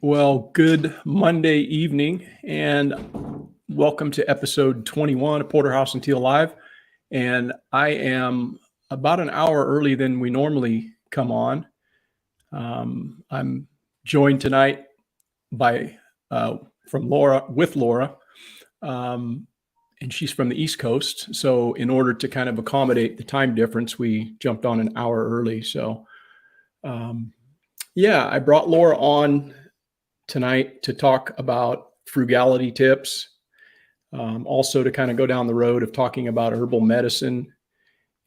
Well, good Monday evening, and welcome to episode 21 of Porterhouse and Teal Live. And I am about an hour early than we normally come on. I'm joined tonight by from Laura with Laura, um, and she's from the East Coast. So, in order to kind of accommodate the time difference, we jumped on an hour early. So, um, yeah, I brought Laura on tonight to talk about frugality tips, also to kind of go down the road of talking about herbal medicine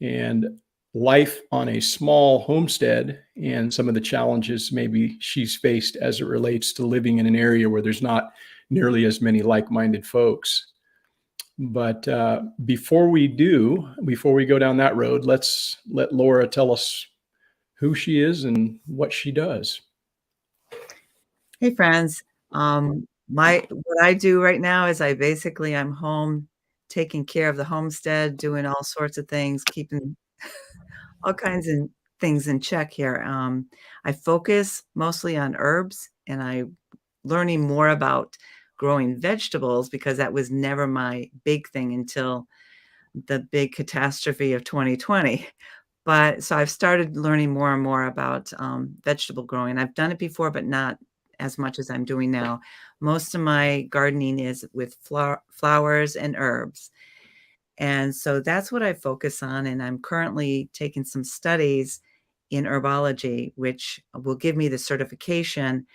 and life on a small homestead and some of the challenges maybe she's faced as it relates to living in an area where there's not nearly as many like-minded folks. But before we go down that road, let's let Laura tell us who she is and what she does. Hey friends. What I do right now is I'm home taking care of the homestead, doing all sorts of things, keeping all kinds of things in check here. I focus mostly on herbs and I learning more about growing vegetables because that was never my big thing until the big catastrophe of 2020. But so I've started learning more and more about vegetable growing. I've done it before, but not as much as I'm doing now. Most of my gardening is with flowers and herbs. And so that's what I focus on. And I'm currently taking some studies in herbology, which will give me the certification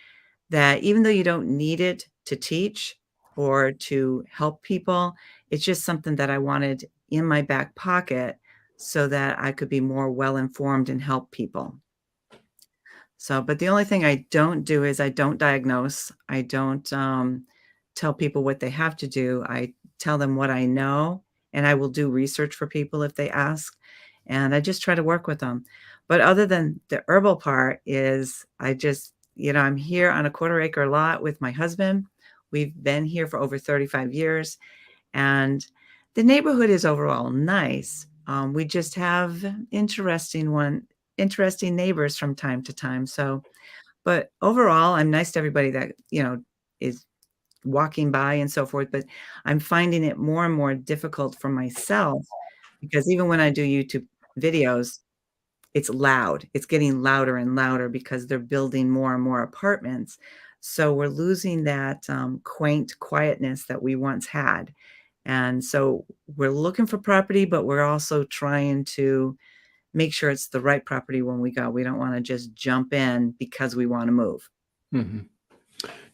that even though you don't need it to teach or to help people, it's just something that I wanted in my back pocket so that I could be more well-informed and help people. So, but the only thing I don't do is I don't diagnose. I don't tell people what they have to do. I tell them what I know, and I will do research for people if they ask, and I just try to work with them. But other than the herbal part is I'm here on a quarter acre lot with my husband. We've been here for over 35 years, and the neighborhood is overall nice. We just have interesting neighbors from time to time. So, but overall, I'm nice to everybody that, is walking by and so forth. But I'm finding it more and more difficult for myself because even when I do YouTube videos, it's loud. It's getting louder and louder because they're building more and more apartments. So we're losing that quaint quietness that we once had. And so we're looking for property, but we're also trying to make sure it's the right property when we go. We don't want to just jump in because we want to move. Mm-hmm.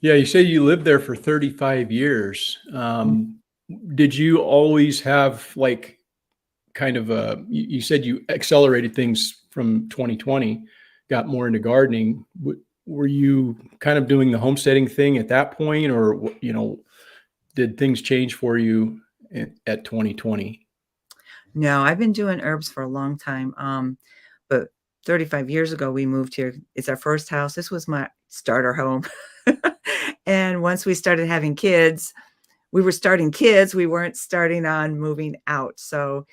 Yeah, you say you lived there for 35 years. Did you always have like kind of you said you accelerated things from 2020, got more into gardening. Were you kind of doing the homesteading thing at that point, or, did things change for you at 2020? No, I've been doing herbs for a long time. But 35 years ago, we moved here. It's our first house. This was my starter home. And once we started having kids, we were starting kids. We weren't starting on moving out. So,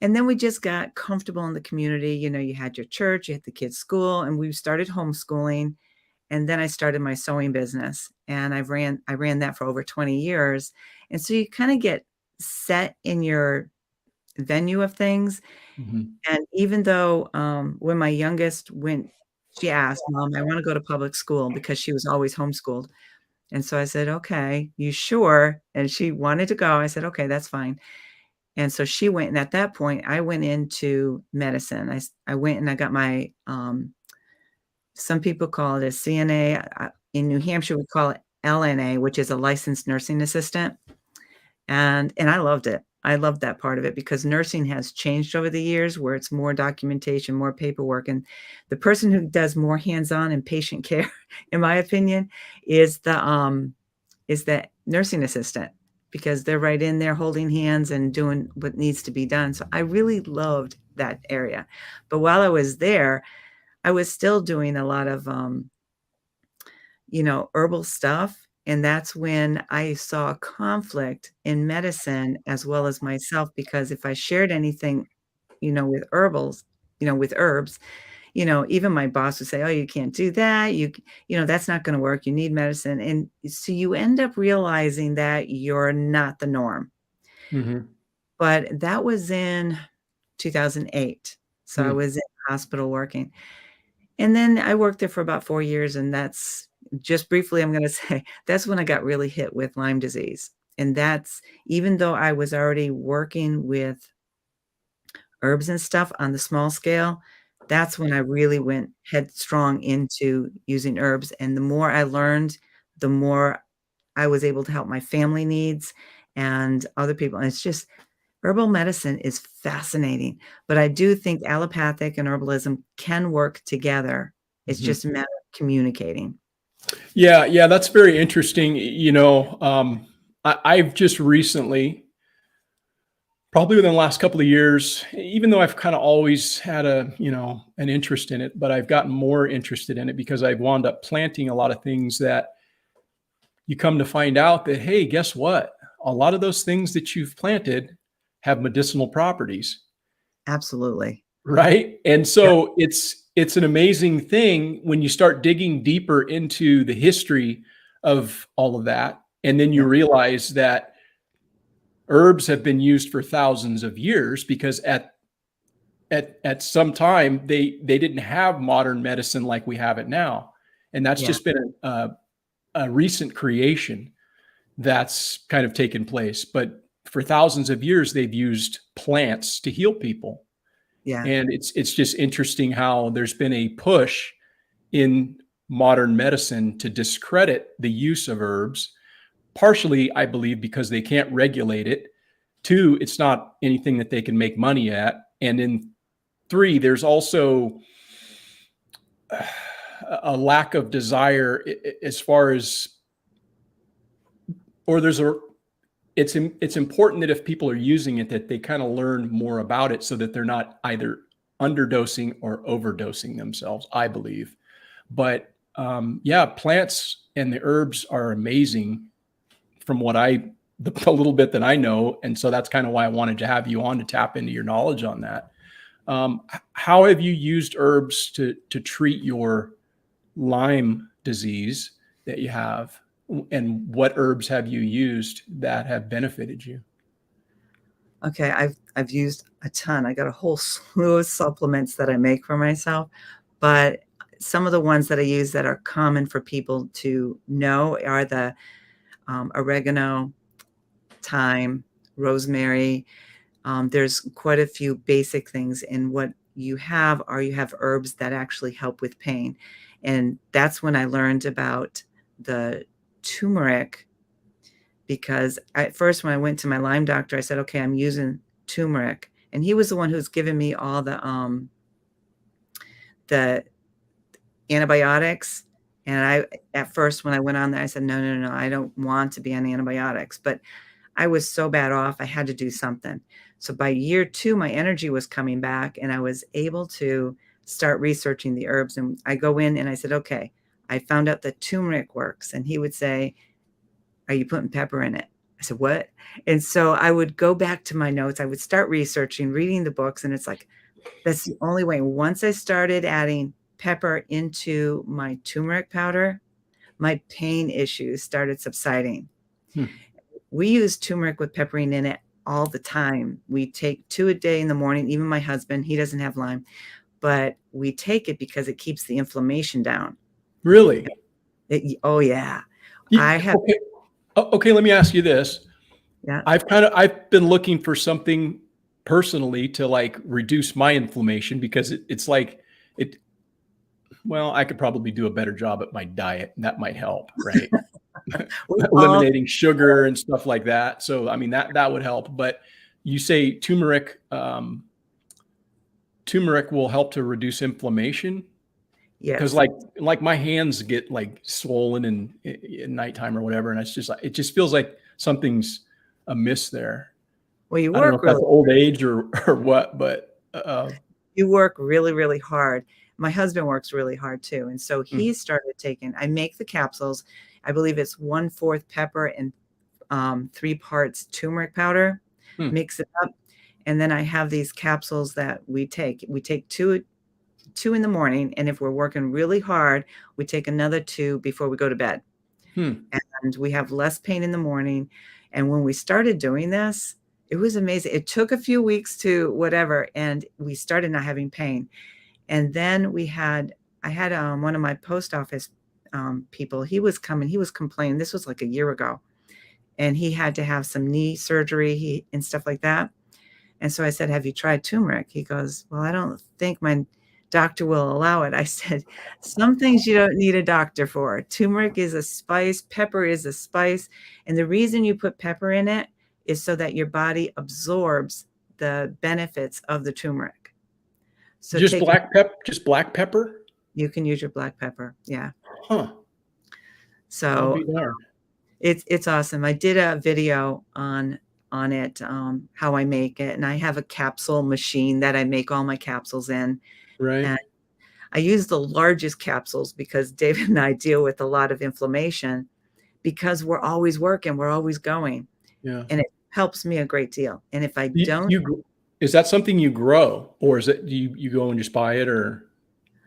and then we just got comfortable in the community. You had your church, you had the kids' school, and we started homeschooling. And then I started my sewing business, and I ran that for over 20 years. And so you kind of get set in your venue of things. Mm-hmm. And even though when my youngest went, she asked, "Mom, I want to go to public school," because she was always homeschooled. And so I said, "Okay, you sure?" And she wanted to go. I said, "Okay, that's fine." And so she went, and at that point, I went into medicine. I went and I got my, some people call it a CNA. In New Hampshire, we call it LNA, which is a licensed nursing assistant. And I loved it. I loved that part of it because nursing has changed over the years where it's more documentation, more paperwork. And the person who does more hands-on and patient care, in my opinion, is the nursing assistant because they're right in there holding hands and doing what needs to be done. So I really loved that area. But while I was there, I was still doing a lot of herbal stuff. And that's when I saw a conflict in medicine as well as myself, because if I shared anything, with herbs, even my boss would say, "Oh, you can't do that. That's not going to work. You need medicine." And so you end up realizing that you're not the norm. Hmm. But that was in 2008. So I Hmm. was in hospital working. And then I worked there for about 4 years, and that's just briefly, I'm gonna say, that's when I got really hit with Lyme disease. And that's even though I was already working with herbs and stuff on the small scale, that's when I really went headstrong into using herbs, and the more I learned, the more I was able to help my family needs and other people, and it's just herbal medicine is fascinating, but I do think allopathic and herbalism can work together. It's Hmm. just a matter of communicating. Yeah, yeah, that's very interesting. I've just recently, probably within the last couple of years, even though I've kind of always had an interest in it, but I've gotten more interested in it because I've wound up planting a lot of things that you come to find out that, hey, guess what? A lot of those things that you've planted have medicinal properties, Absolutely. right? And Yep, so it's an amazing thing when you start digging deeper into the history of all of that, and then you yep, realize that herbs have been used for thousands of years because at some time they didn't have modern medicine like we have it now, and that's yeah, just been a recent creation that's kind of taken place. But for thousands of years, they've used plants to heal people. yeah, And it's just interesting how there's been a push in modern medicine to discredit the use of herbs, partially, I believe, because they can't regulate it. Two, it's not anything that they can make money at. And then three, there's also a lack of desire as far as, or there's a it's important that if people are using it, that they kind of learn more about it so that they're not either underdosing or overdosing themselves, I believe. But yeah, plants and the herbs are amazing from a little bit that I know. And so that's kind of why I wanted to have you on to tap into your knowledge on that. How have you used herbs to treat your Lyme disease that you have? And what herbs have you used that have benefited you? okay, I've used a ton. I got a whole slew of supplements that I make for myself, but some of the ones that I use that are common for people to know are the, oregano, thyme, rosemary. There's quite a few basic things, and what you have herbs that actually help with pain, and that's when I learned about the turmeric, because at first when I went to my Lyme doctor, I said, "Okay, I'm using turmeric," and he was the one who's given me all the antibiotics, and I at first when I went on there, I said, "No, no, no, I don't want to be on antibiotics," but I was so bad off, I had to do something. So by year 2, my energy was coming back, and I was able to start researching the herbs, and I go in and I said, "Okay, I found out that turmeric works," and he would say, "Are you putting pepper in it?" I said, "What?" And so I would go back to my notes, I would start researching, reading the books, and it's like, that's the only way. Once I started adding pepper into my turmeric powder, my pain issues started subsiding. Hmm. We use turmeric with pepperine in it all the time. We take 2 a day in the morning, even my husband, he doesn't have Lyme, but we take it because it keeps the inflammation down. Really? Oh, yeah. I have Okay. Okay. Let me ask you this. yeah. I've been looking for something personally to like reduce my inflammation because it's like it. Well, I could probably do a better job at my diet, and that might help, right? We all Eliminating sugar and stuff like that. So, I mean, that would help. But you say turmeric will help to reduce inflammation because, yes. like my hands get like swollen in nighttime or whatever, and it's just like it just feels like something's amiss there. Well, I don't know if that's old age or or what, but you work really, really hard. My husband works really hard too, and so he mm, started taking I make the capsules. I believe it's 1/4 pepper and 3 parts turmeric powder, mm, mix it up, and then I have these capsules that we take. We take 2 2 in the morning, and if we're working really hard, we take another 2 before we go to bed. And we have less pain in the morning. And when we started doing this, it was amazing. It took a few weeks to whatever, and we started not having pain. And then I had one of my post office people, he was complaining. This was like a year ago, and he had to have some knee surgery and stuff like that. And so I said, have you tried turmeric? He goes, well, I don't think my doctor will allow it. I said, some things you don't need a doctor for. Turmeric is a spice. Pepper is a spice. And the reason you put pepper in it is so that your body absorbs the benefits of the turmeric. So just black pepper. You can use your black pepper. Yeah. Huh. So it's awesome. I did a video on it, how I make it. And I have a capsule machine that I make all my capsules in. Right. And I use the largest capsules because David and I deal with a lot of inflammation because we're always working, we're always going. Yeah. And it helps me a great deal. And if I don't, is that something you grow, or is it you go and just buy it, or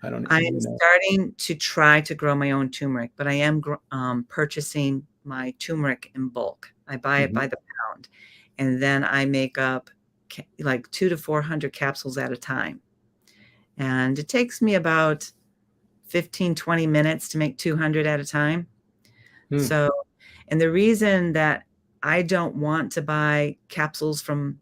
I don't know. I am starting to try to grow my own turmeric, but I am purchasing my turmeric in bulk. I buy it by the pound, and then I make up like 200 to 400 capsules at a time. And it takes me about 15, 20 minutes to make 200 at a time. So, and the reason that I don't want to buy capsules from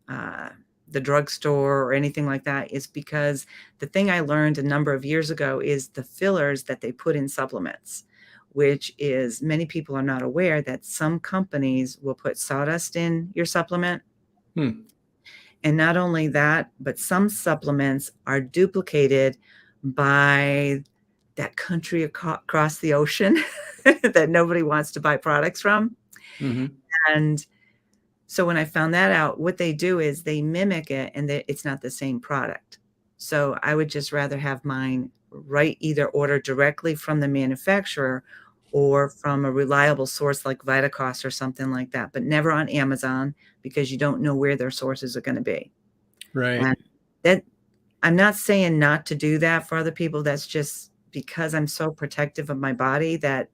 the drugstore or anything like that is because the thing I learned a number of years ago is the fillers that they put in supplements, which is many people are not aware that some companies will put sawdust in your supplement. And not only that, but some supplements are duplicated by that country across the ocean that nobody wants to buy products from. And so when I found that out, what they do is they mimic it, and it's not the same product. So I would just rather have mine either order directly from the manufacturer or from a reliable source like Vitacost or something like that, but never on Amazon because you don't know where their sources are going to be. Right. And that, I'm not saying not to do that for other people. That's just because I'm so protective of my body that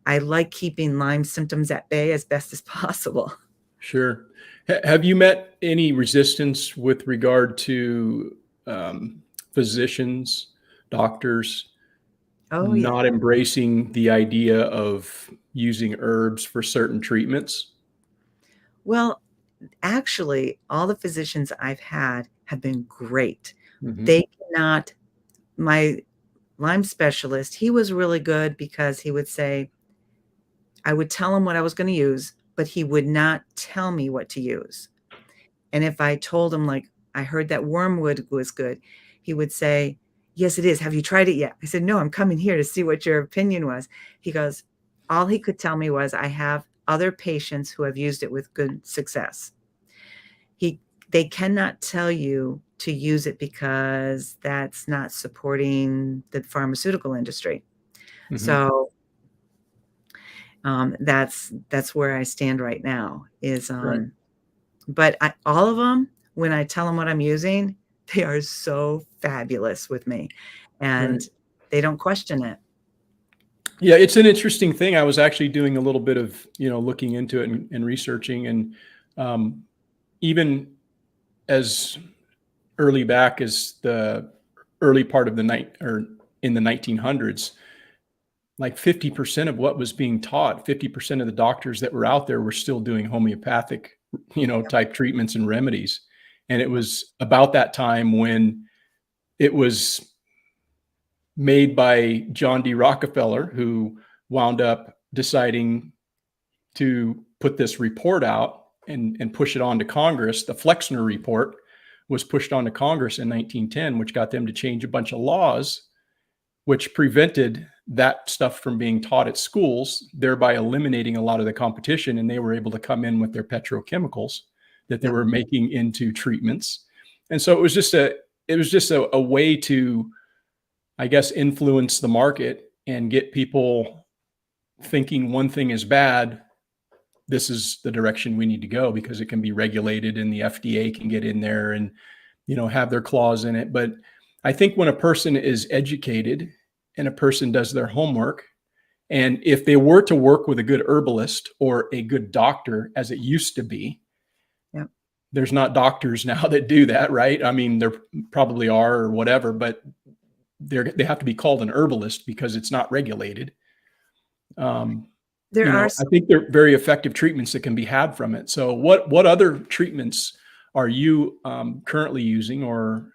I like keeping Lyme symptoms at bay as best as possible. Sure. Have you met any resistance with regard to physicians, doctors, not embracing the idea of using herbs for certain treatments? Well, actually, all the physicians I've had have been great. They cannot, my Lyme specialist, he was really good because he would say, I would tell him what I was going to use, but he would not tell me what to use. And if I told him, like, I heard that wormwood was good, he would say, yes, it is. Have you tried it yet? I said, no, I'm coming here to see what your opinion was. He goes, all he could tell me was, I have other patients who have used it with good success. They cannot tell you to use it because that's not supporting the pharmaceutical industry. So that's where I stand right now is, but all of them, when I tell them what I'm using, they are so fabulous with me and they don't question it. Yeah, it's an interesting thing. I was actually doing a little bit of, looking into it and researching, and even as early back as the early part of in the 1900s, like 50% of what was being taught, 50% of the doctors that were out there were still doing homeopathic, type treatments and remedies. And it was about that time when it was made by John D. Rockefeller, who wound up deciding to put this report out and push it on to Congress. The Flexner report was pushed on to Congress in 1910, which got them to change a bunch of laws, which prevented that stuff from being taught at schools, thereby eliminating a lot of the competition. And they were able to come in with their petrochemicals that they were making into treatments. And so it was just a way to, I guess, influence the market and get people thinking one thing is bad. This is the direction we need to go because it can be regulated and the FDA can get in there and, have their claws in it. But I think when a person is educated and a person does their homework, and if they were to work with a good herbalist or a good doctor, as it used to be, Yep. there's not doctors now that do that, right? I mean, there probably are or whatever, but they have to be called an herbalist because it's not regulated. There are I think they're very effective treatments that can be had from it. So what other treatments are you currently using or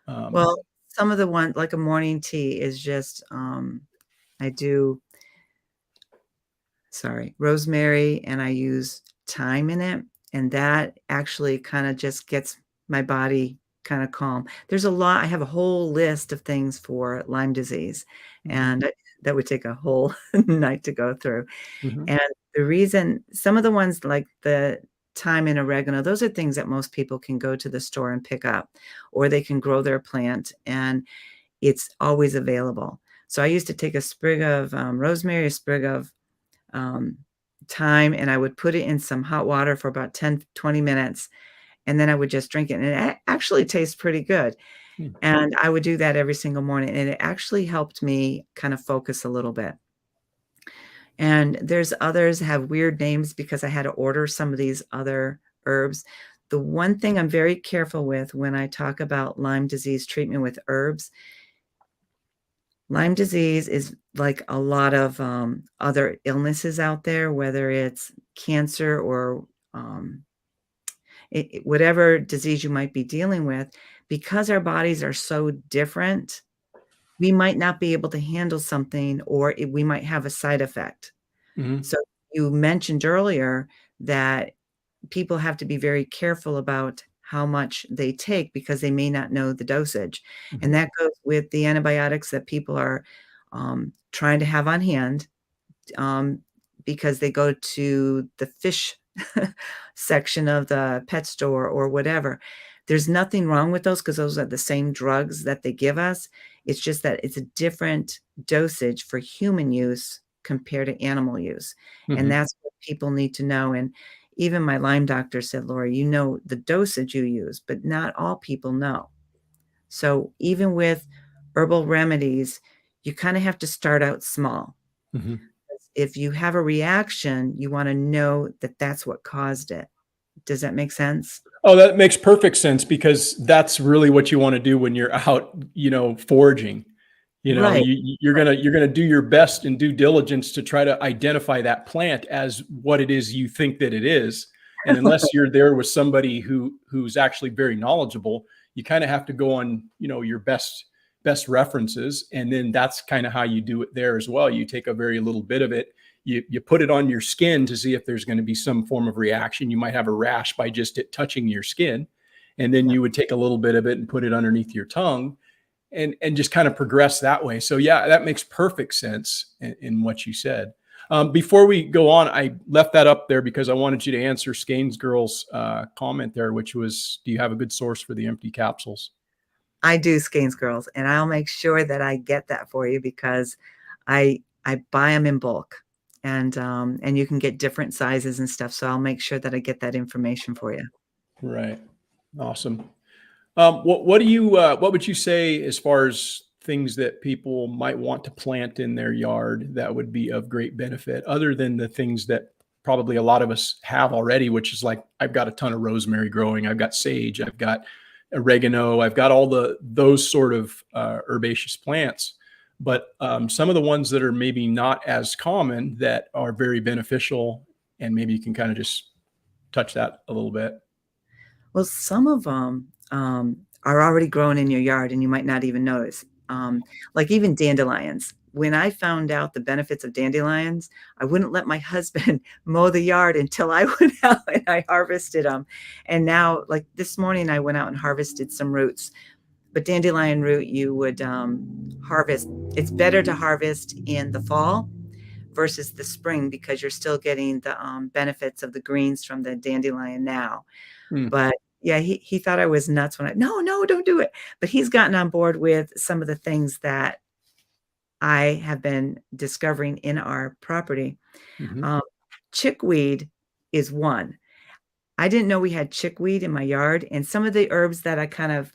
well, some of the ones like a morning tea is just I do rosemary, and I use thyme in it, and that actually kind of just gets my body kind of calm. There's a lot. I have a whole list of things for Lyme disease, Mhm. and that would take a whole night to go through. Mhm. And the reason some of the ones like the thyme and oregano, those are things that most people can go to the store and pick up, or they can grow their plant, and it's always available. So I used to take a sprig of rosemary, a sprig of um, thyme, and I would put it in some hot water for about 10-20 minutes, and then I would just drink it. And it actually tastes pretty good. Hmm. And I would do that every single morning. And it actually helped me kind of focus a little bit. And there's others have weird names because I had to order some of these other herbs. The one thing I'm very careful with when I talk about Lyme disease treatment with herbs, Lyme disease is like a lot of other illnesses out there, whether it's cancer or whatever disease you might be dealing with, because our bodies are so different, we might not be able to handle something, or we might have a side effect. Mhm. So you mentioned earlier that people have to be very careful about how much they take because they may not know the dosage. And Mhm. that goes with the antibiotics that people are trying to have on hand, um, because they go to the fish section of the pet store or whatever. There's nothing wrong with those because those are the same drugs that they give us. It's just that it's a different dosage for human use compared to animal use. And Mhm. that's what people need to know. And even my Lyme doctor said, Lori, you know the dosage you use, but not all people know. So even with herbal remedies, you kind of have to start out small. Mhm. If you have a reaction, you wanna know that that's what caused it. Does that make sense? Oh, that makes perfect sense because that's really what you want to do when you're out, foraging. Right, You're gonna do your best and due diligence to try to identify that plant as what it is you think that it is. And unless you're there with somebody who's actually very knowledgeable, you kind of have to go on, your best references, and then that's kind of how you do it there as well. You take a very little bit of it, you put it on your skin to see if there's going to be some form of reaction. You might have a rash by just it touching your skin, and then yeah. you would take a little bit of it and put it underneath your tongue, and just kind of progress that way. So yeah, that makes perfect sense in what you said. Before we go on, I left that up there because I wanted you to answer Skane's girl's comment there, which was, do you have a good source for the empty capsules? I do Skeins Girls, and I'll make sure that I get that for you because I buy them in bulk, and you can get different sizes and stuff, so I'll make sure that I get that information for you. Right. Awesome. What would you say as far as things that people might want to plant in their yard that would be of great benefit, other than the things that probably a lot of us have already, which is like, I've got a ton of rosemary growing, I've got sage, I've got oregano, I've got all those sort of herbaceous plants. But some of the ones that are maybe not as common that are very beneficial, and maybe you can kind of just touch that a little bit. Well, some of them are already growing in your yard, and you might not even notice. Like even dandelions. When I found out the benefits of dandelions, I wouldn't let my husband mow the yard until I went out and I harvested them. And now, like this morning, I went out and harvested some roots. But dandelion root, you would harvest. It's better to harvest in the fall versus the spring because you're still getting the benefits of the greens from the dandelion now. Hmm. But yeah, he thought I was nuts when no, no, don't do it. But he's gotten on board with some of the things that I have been discovering in our property. Mhm. Um, chickweed is one. I didn't know we had chickweed in my yard, and some of the herbs that I kind of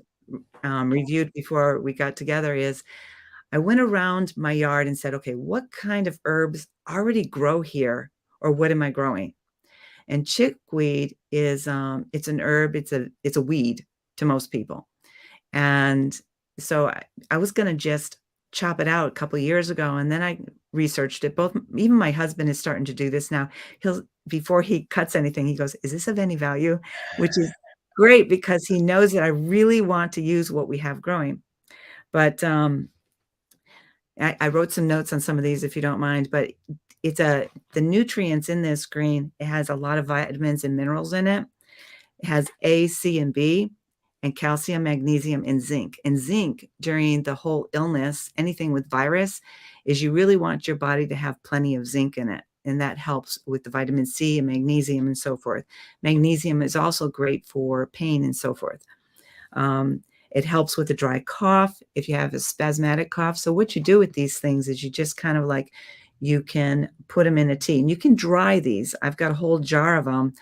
reviewed before we got together is I went around my yard and said, okay, what kind of herbs already grow here, or what am I growing? And chickweed is it's an herb, it's a weed to most people. And so I was going to just chop it out a couple of years ago, and then I researched it. Both, even my husband is starting to do this now. He'll, before he cuts anything, he goes, "Is this of any value?" Which is great because he knows that I really want to use what we have growing. But I wrote some notes on some of these if you don't mind. But the nutrients in this green. It has a lot of vitamins and minerals in it. It has A, C, and B, and calcium, magnesium, and zinc. And zinc during the whole illness, anything with virus, is you really want your body to have plenty of zinc in it. And that helps with the vitamin C and magnesium and so forth. Magnesium is also great for pain and so forth. It helps with a dry cough if you have a spasmodic cough. So what you do with these things is you just kind of like, you can put them in a tea and you can dry these. I've got a whole jar of them.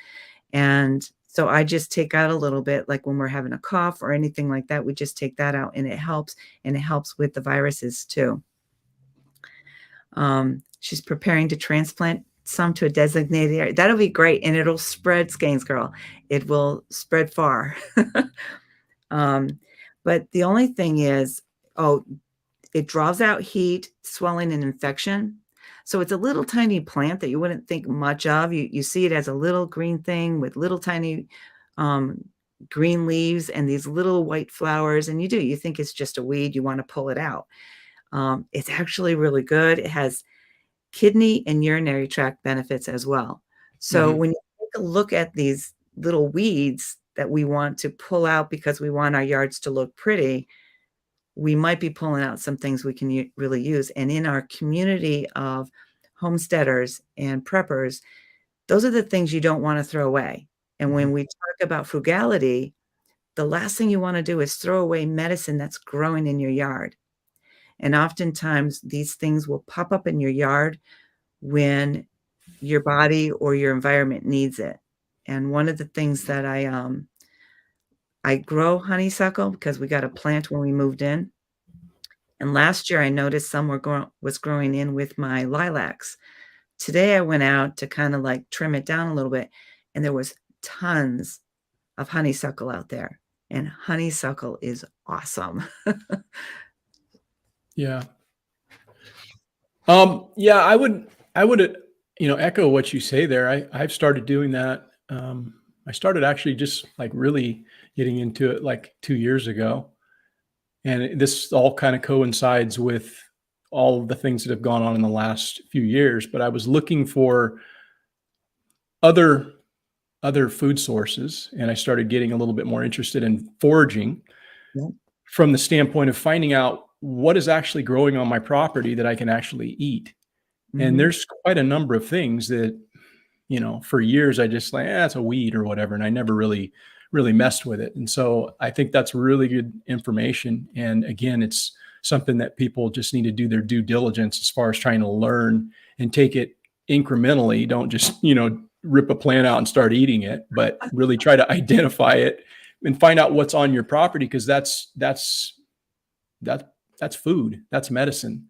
And so I just take out a little bit, like when we're having a cough or anything like that, we just take that out and it helps with the viruses too. She's preparing to transplant some to a designated area. That'll be great. And it'll spread, Skeins girl. It will spread far. But the only thing is, it draws out heat, swelling, and infection. So it's a little tiny plant that you wouldn't think much of. You see it as a little green thing with little tiny green leaves and these little white flowers. And you think it's just a weed. You want to pull it out. It's actually really good. It has kidney and urinary tract benefits as well. So when you take a look at these little weeds that we want to pull out because we want our yards to look pretty, we might be pulling out some things we can really use. And in our community of homesteaders and preppers, those are the things you don't want to throw away. And when we talk about frugality, the last thing you want to do is throw away medicine that's growing in your yard. And oftentimes these things will pop up in your yard when your body or your environment needs it. And one of the things that I grow honeysuckle because we got a plant when we moved in. And last year I noticed some was growing in with my lilacs. Today I went out to kind of like trim it down a little bit, and there was tons of honeysuckle out there. And honeysuckle is awesome. Yeah. Yeah, I would, echo what you say there. I've started doing that. I started actually just like really getting into it like 2 years ago. And this all kind of coincides with all of the things that have gone on in the last few years. But I was looking for other food sources, and I started getting a little bit more interested in foraging from the standpoint of finding out what is actually growing on my property that I can actually eat. And there's quite a number of things that, for years I just like, it's a weed or whatever. And I never really messed with it. And so I think that's really good information. And again, it's something that people just need to do their due diligence as far as trying to learn and take it incrementally. Don't just, rip a plant out and start eating it, but really try to identify it and find out what's on your property. Because that's food, that's medicine.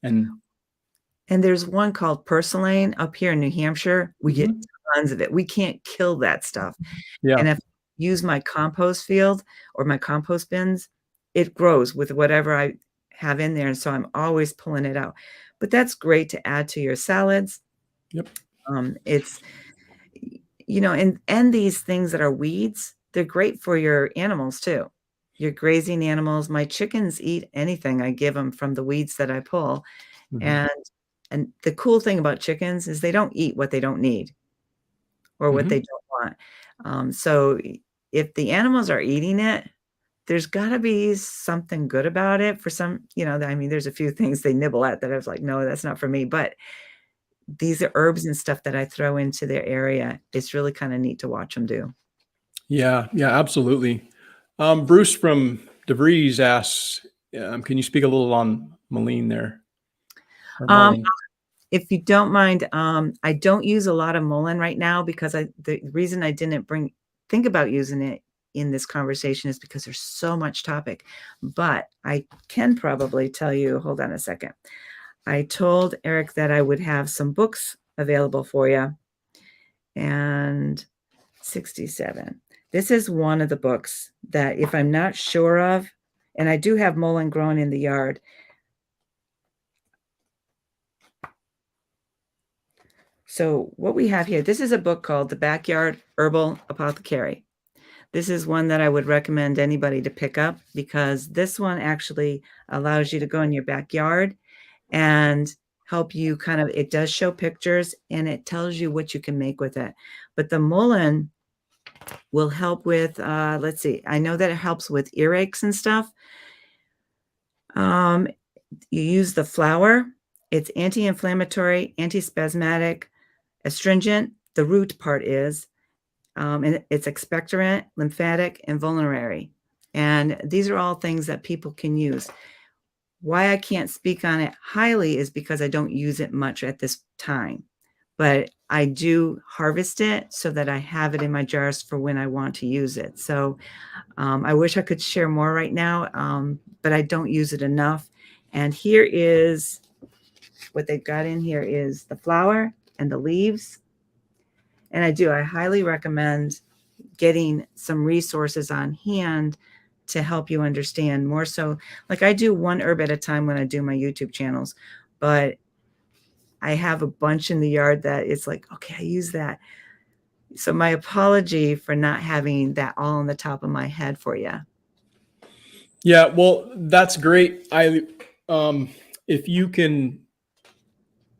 And there's one called purslane up here in New Hampshire. We get tons of it. We can't kill that stuff. Yeah. And if I use my compost field or my compost bins, it grows with whatever I have in there. And so I'm always pulling it out. But that's great to add to your salads. Yep. It's, and these things that are weeds, they're great for your animals too. Your grazing animals. My chickens eat anything I give them from the weeds that I pull. And the cool thing about chickens is they don't eat what they don't need or what they don't want. So if the animals are eating it, there's got to be something good about it for some, there's a few things they nibble at that I was like, no, that's not for me. But these are herbs and stuff that I throw into their area. It's really kind of neat to watch them do. Yeah, absolutely. Bruce from DeVries asks, can you speak a little on Mullein there? If you don't mind, I don't use a lot of mullein right now because the reason I didn't think about using it in this conversation is because there's so much topic. But I can probably tell you, hold on a second. I told Eric that I would have some books available for you. And 67. This is one of the books that if I'm not sure of, and I do have mullein growing in the yard. So what we have here, this is a book called The Backyard Herbal Apothecary. This is one that I would recommend anybody to pick up because this one actually allows you to go in your backyard and help you it does show pictures and it tells you what you can make with it. But the mullein will help with, let's see, I know that it helps with earaches and stuff. You use the flower. It's anti-inflammatory, antispasmodic, astringent. The root part is, and it's expectorant, lymphatic, and vulnerary. And these are all things that people can use. Why I can't speak on it highly is because I don't use it much at this time. But I do harvest it so that I have it in my jars for when I want to use it. So I wish I could share more right now, but I don't use it enough. And here is what they've got in here is the flower and the leaves. And I highly recommend getting some resources on hand to help you understand more. So like I do one herb at a time when I do my YouTube channels, but I have a bunch in the yard that it's like, okay, I use that. So my apology for not having that all on the top of my head for you. Yeah, well, that's great. If you can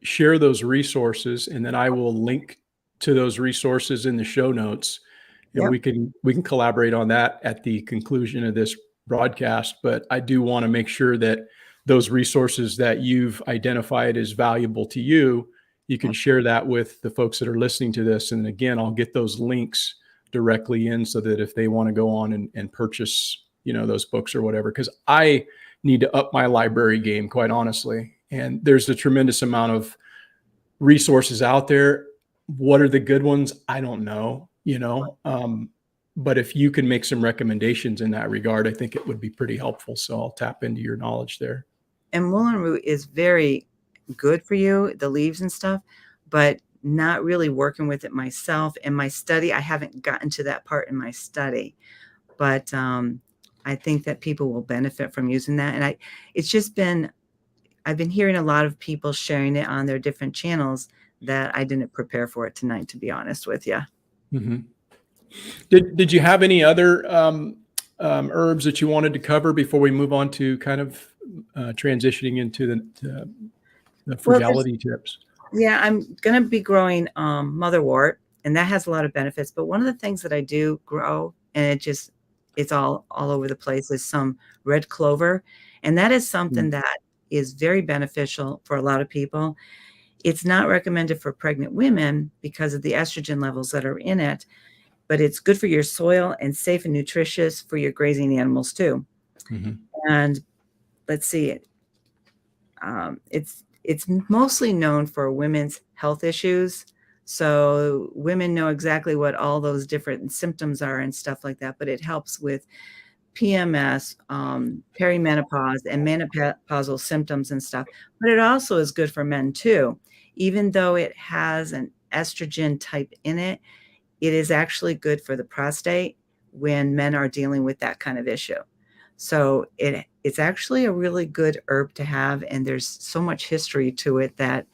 share those resources, and then I will link to those resources in the show notes, and Yep. we can collaborate on that at the conclusion of this broadcast. But I do want to make sure that those resources that you've identified as valuable to you, you can share that with the folks that are listening to this. And again, I'll get those links directly in so that if they want to go on and purchase, those books or whatever, because I need to up my library game, quite honestly. And there's a tremendous amount of resources out there. What are the good ones? I don't know, but if you can make some recommendations in that regard, I think it would be pretty helpful. So I'll tap into your knowledge there. And mullein root is very good for you, the leaves and stuff, but not really working with it myself. In my study, I haven't gotten to that part in my study, but I think that people will benefit from using that. And I've been hearing a lot of people sharing it on their different channels that I didn't prepare for it tonight, to be honest with you. Mm-hmm. Did you have any other herbs that you wanted to cover before we move on to kind of transitioning into the frugality tips? Yeah, I'm going to be growing motherwort, and that has a lot of benefits. But one of the things that I do grow, and it's all over the place, is some red clover. And that is something that is very beneficial for a lot of people. It's not recommended for pregnant women because of the estrogen levels that are in it, but it's good for your soil and safe and nutritious for your grazing animals too. Mm-hmm. And let's see, it's mostly known for women's health issues. So women know exactly what all those different symptoms are and stuff like that, but it helps with PMS, perimenopause, and menopausal symptoms and stuff. But it also is good for men too. Even though it has an estrogen type in it, it is actually good for the prostate when men are dealing with that kind of issue. So it's actually a really good herb to have, and there's so much history to it that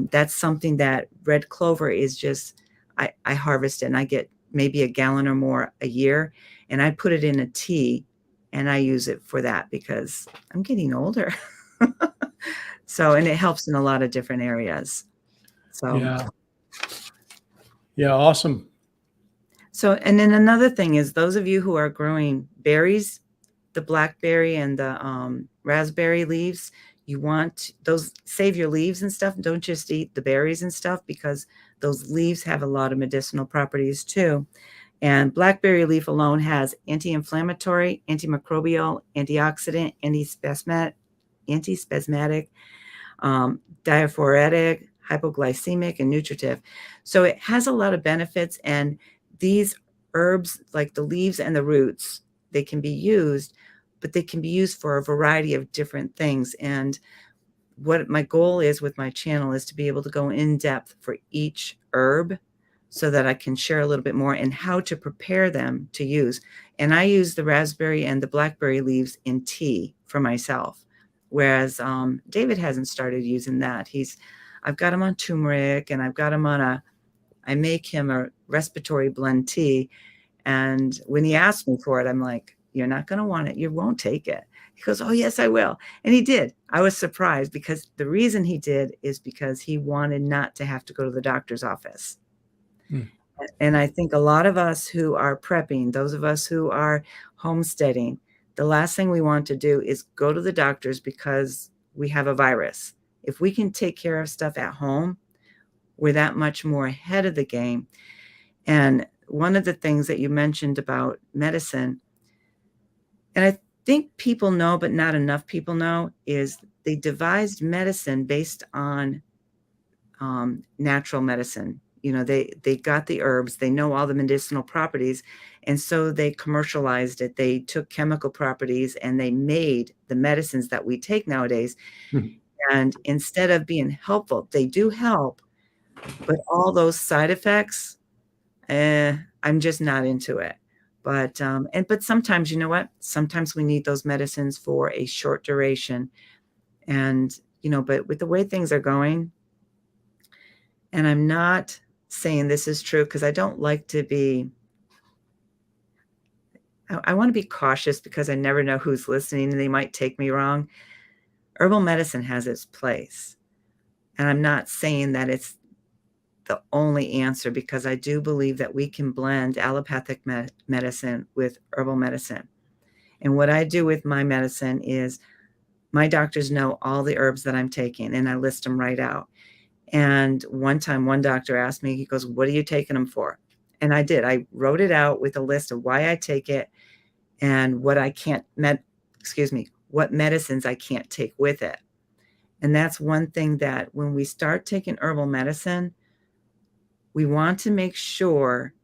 that's something that red clover is just, I harvest it and I get maybe a gallon or more a year, and I put it in a tea and I use it for that because I'm getting older. So, and it helps in a lot of different areas. So, yeah, awesome. So, and then another thing is those of you who are growing berries, the blackberry and the raspberry leaves, you want those, save your leaves and stuff. Don't just eat the berries and stuff because those leaves have a lot of medicinal properties too. And blackberry leaf alone has anti-inflammatory, antimicrobial, antioxidant, antispasmodic, diaphoretic, hypoglycemic, and nutritive. So it has a lot of benefits. And these herbs, like the leaves and the roots, they can be used, but they can be used for a variety of different things. And what my goal is with my channel is to be able to go in depth for each herb so that I can share a little bit more and how to prepare them to use. And I use the raspberry and the blackberry leaves in tea for myself, whereas David hasn't started using that. I've got him on turmeric, and I've got him on I make him a respiratory blend tea. And when he asked me for it, I'm like, you're not going to want it. You won't take it. He goes, oh, yes, I will. And he did. I was surprised because the reason he did is because he wanted not to have to go to the doctor's office. And I think a lot of us who are prepping, those of us who are homesteading, the last thing we want to do is go to the doctors because we have a virus. If we can take care of stuff at home, we're that much more ahead of the game. And one of the things that you mentioned about medicine, and I think people know, but not enough people know, is they devised medicine based on natural medicine. You know, they got the herbs, they know all the medicinal properties, and so they commercialized it. They took chemical properties and they made the medicines that we take nowadays. And instead of being helpful, they do help, but all those side effects, I'm just not into it. But but sometimes, you know what? Sometimes we need those medicines for a short duration. And, you know, but with the way things are going, and I'm not saying this is true because I don't like to be, I want to be cautious because I never know who's listening and they might take me wrong. Herbal medicine has its place. And I'm not saying that it's the only answer, because I do believe that we can blend allopathic medicine with herbal medicine. And what I do with my medicine is my doctors know all the herbs that I'm taking, and I list them right out. And one time, one doctor asked me, he goes, what are you taking them for? And I did. I wrote it out with a list of why I take it and what I can't, what medicines I can't take with it. And that's one thing that when we start taking herbal medicine, we want to make sure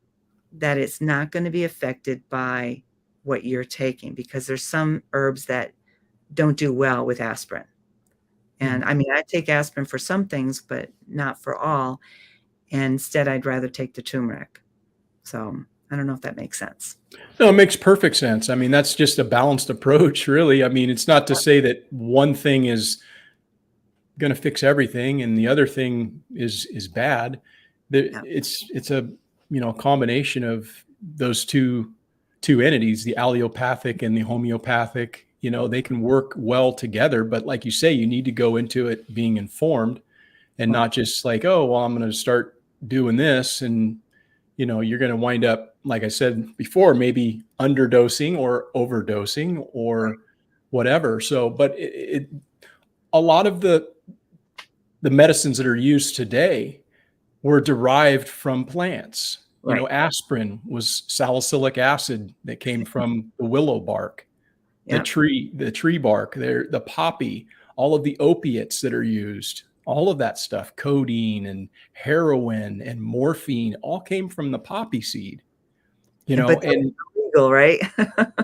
that it's not going to be affected by what you're taking, because there's some herbs that don't do well with aspirin. And I mean, I take aspirin for some things, but not for all. And instead, I'd rather take the turmeric. So I don't know if that makes sense. No, it makes perfect sense. I mean, that's just a balanced approach, really. I mean, it's not to say that one thing is going to fix everything and the other thing is bad. It's a, you know, combination of those two entities, the allopathic and the homeopathic. You know, they can work well together, but like you say, you need to go into it being informed and not just like, oh, well, I'm going to start doing this, and you know, you're going to wind up, like I said before, maybe underdosing or overdosing or whatever. So, but a lot of the medicines that are used today were derived from plants. You know, aspirin was salicylic acid that came from the willow bark, the tree bark, the poppy, all of the opiates that are used, all of that stuff, codeine and heroin and morphine, all came from the poppy seed. You know, and legal, right?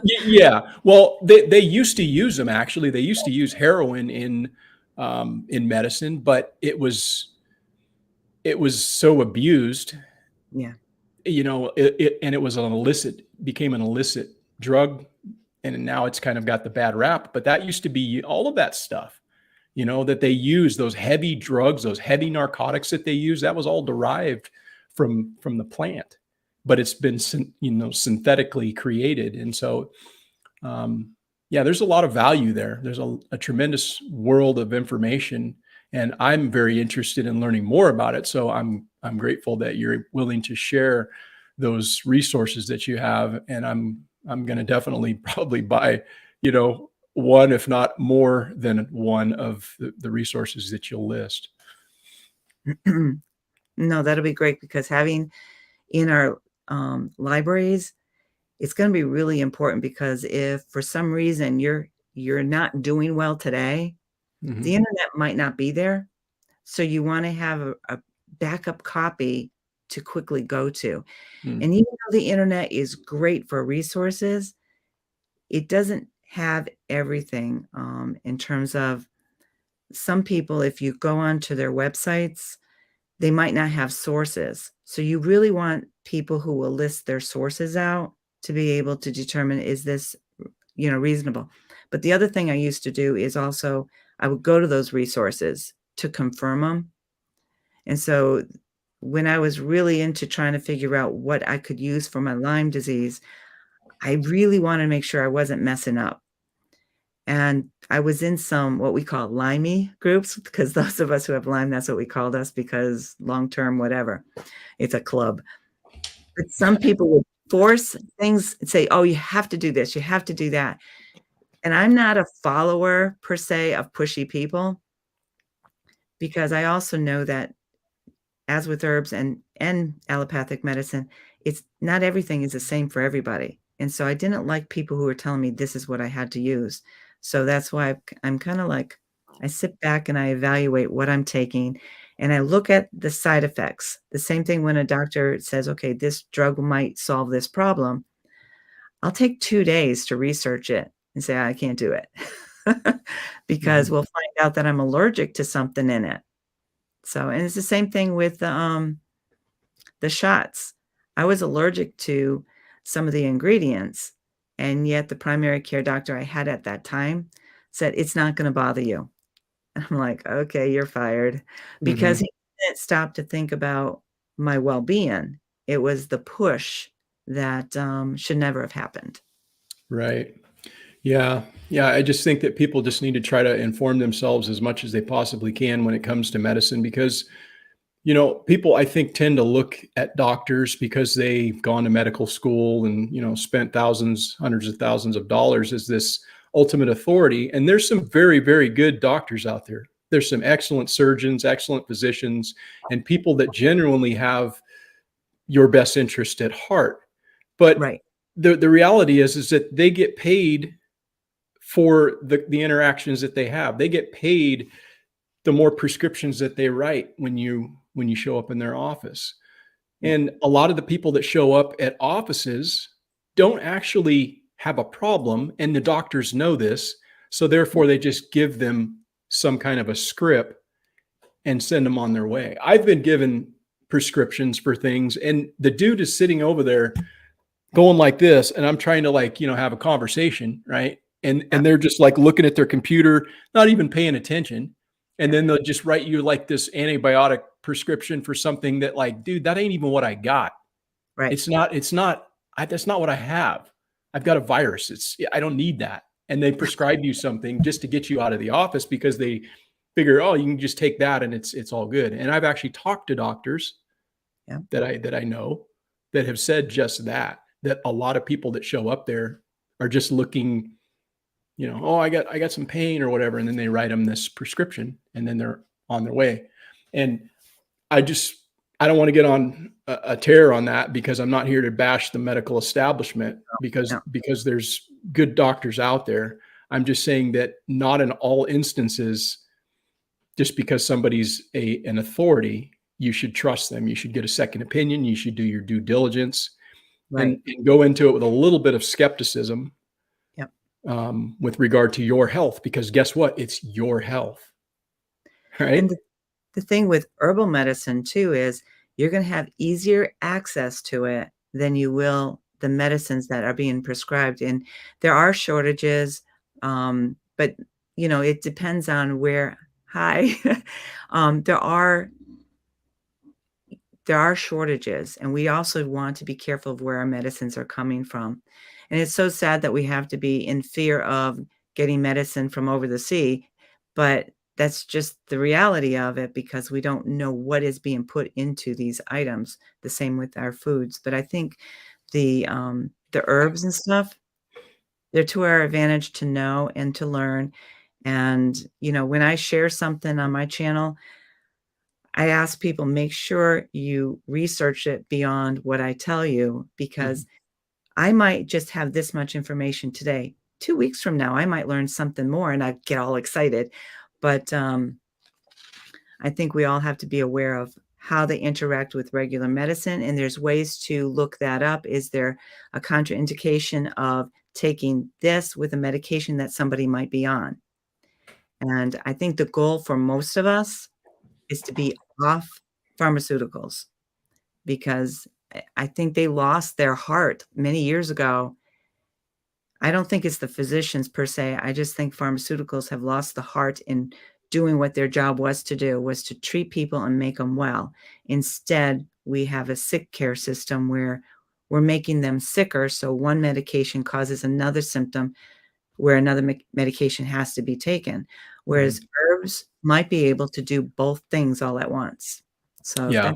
yeah. Well, they used to use them. Actually, they used to use heroin in medicine, but it was so abused. Yeah. You know, and it was became an illicit drug, and now it's kind of got the bad rap. But that used to be all of that stuff, you know, that they use, those heavy drugs, those heavy narcotics that they use. That was all derived from the plant, but it's been, you know, synthetically created. And so, yeah, there's a lot of value there. There's a tremendous world of information, and I'm very interested in learning more about it. So I'm grateful that you're willing to share those resources that you have, and I'm going to definitely probably buy, you know, one, if not more than one of the resources that you'll list. No, that'll be great, because having in our libraries, it's going to be really important, because if for some reason you're not doing well today, Mm-hmm. the internet might not be there. So you want to have a backup copy to quickly go to. Mm. And even though the internet is great for resources, it doesn't have everything, in terms of some people, if you go onto their websites, they might not have sources. So you really want people who will list their sources out to be able to determine, is this, reasonable? But the other thing I used to do is also I would go to those resources to confirm them. And so when I was really into trying to figure out what I could use for my Lyme disease, I really wanted to make sure I wasn't messing up. And I was in some what we call Limey groups, because those of us who have Lyme, that's what we called us, because long term, whatever, it's a club. But some people would force things and say, oh, you have to do this, you have to do that. And I'm not a follower per se of pushy people, because I also know that, as with herbs and allopathic medicine, it's not everything is the same for everybody. And so I didn't like people who were telling me this is what I had to use. So that's why I'm kind of like, I sit back and I evaluate what I'm taking and I look at the side effects. The same thing when a doctor says, okay, this drug might solve this problem. I'll take 2 days to research it and say, I can't do it because Mhm. we'll find out that I'm allergic to something in it. So, and it's the same thing with the shots. I was allergic to some of the ingredients, and yet the primary care doctor I had at that time said, "It's not gonna bother you." And I'm like, "Okay, you're fired," because Mhm. he didn't stop to think about my well-being. It was the push that, should never have happened. Right. Yeah. Yeah. I just think that people just need to try to inform themselves as much as they possibly can when it comes to medicine because, people I think tend to look at doctors because they've gone to medical school and, spent thousands, hundreds of thousands of dollars as this ultimate authority. And there's some very, very good doctors out there. There's some excellent surgeons, excellent physicians, and people that genuinely have your best interest at heart. But Right, the reality is that they get paid for the interactions that they have. They get paid the more prescriptions that they write when you show up in their office. yeah, And a lot of the people that show up at offices don't actually have a problem, and the doctors know this. So yeah, therefore, they just give them some kind of a script and send them on their way. I've been given prescriptions for things, and the dude is sitting over there going like this, and I'm trying to have a conversation, right? And yeah, and they're just like looking at their computer, not even paying attention. And yeah, then they'll just write you like this antibiotic prescription for something that like, dude, that ain't even what I got. right, That's not what I have. I've got a virus. I don't need that. And they prescribe you something just to get you out of the office because they figure, oh, you can just take that and it's all good. And I've actually talked to doctors yeah, that I know that have said just that a lot of people that show up there are just looking, oh, I got some pain or whatever, and then they write them this prescription, and then they're on their way. And I just I don't want to get on a tear on that because I'm not here to bash the medical establishment because yeah, because there's good doctors out there. I'm just saying that not in all instances, just because somebody's an authority, you should trust them. You should get a second opinion. You should do your due diligence right, and go into it with a little bit of skepticism yeah. with regard to your health, because guess what? It's your health, And right? the thing with herbal medicine too is you're gonna have easier access to it than you will the medicines that are being prescribed, and there are shortages, but, it depends on where. Hi. Um, there are there are shortages, and we also want to be careful of where our medicines are coming from, and it's so sad that we have to be in fear of getting medicine from over the sea, but that's just the reality of it because we don't know what is being put into these items, the same with our foods, but I think the herbs and stuff, they're to our advantage to know and to learn, and, when I share something on my channel, I ask people, make sure you research it beyond what I tell you Mhm. because I might just have this much information today. 2 weeks from now, I might learn something more and I get all excited. But I think we all have to be aware of how they interact with regular medicine, and there's ways to look that up. Is there a contraindication of taking this with a medication that somebody might be on? And I think the goal for most of us is to be off pharmaceuticals because I think they lost their heart many years ago. I don't think it's the physicians per se. I just think pharmaceuticals have lost the heart in doing what their job was to do, was to treat people and make them well. Instead, we have a sick care system where we're making them sicker. So one medication causes another symptom where another medication has to be taken. Whereas Mhm. herbs might be able to do both things all at once. So Yeah. that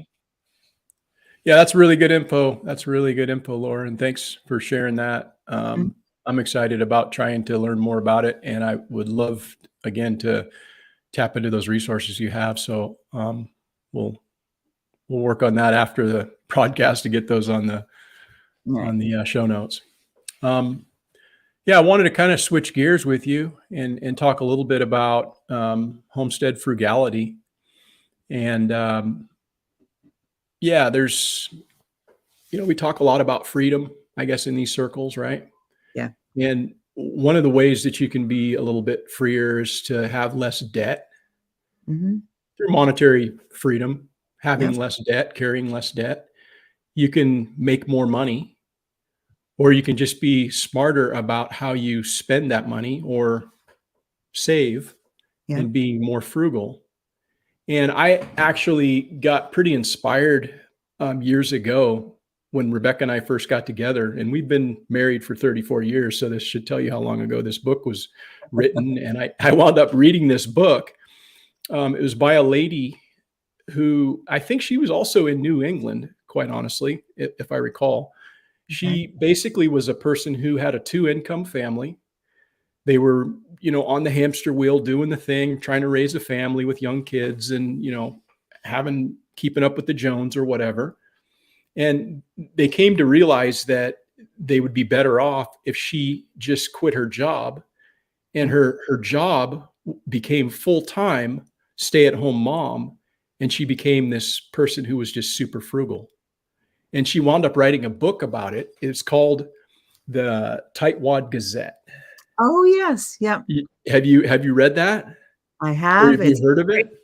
Yeah, that's really good info. That's really good info, Laura, and thanks for sharing that. Mhm. I'm excited about trying to learn more about it, and I would love, again, to tap into those resources you have. So, we'll we'll work on that after the podcast to get those Right. show notes. Um, yeah, I wanted to kind of switch gears with you and talk a little bit about homestead frugality. And yeah, there's we talk a lot about freedom, I guess, in these circles, right? Yeah. And one of the ways that you can be a little bit freer is to have less debt Mhm. through monetary freedom, Yep. having less debt, carrying less debt. You can make more money, or you can just be smarter about how you spend that money or save Yeah. and being more frugal. And I actually got pretty inspired years ago when Rebecca and I first got together, and we've been married for 34 years. So this should tell you how long ago this book was written. And I wound up reading this book. It was by a lady who I think she was also in New England, quite honestly, if I recall. Okay. She basically was a person who had a two-income family. They were, on the hamster wheel doing the thing, trying to raise a family with young kids and, keeping up with the Jones or whatever. And they came to realize that they would be better off if she just quit her job and Yeah. her job became full-time stay-at-home mom, and she became this person who was just super frugal. And she wound up writing a book about it. It's called the Tightwad Gazette. Oh, yes. Yep. Have you read that? I Or have. have you It's a heard of great it? book.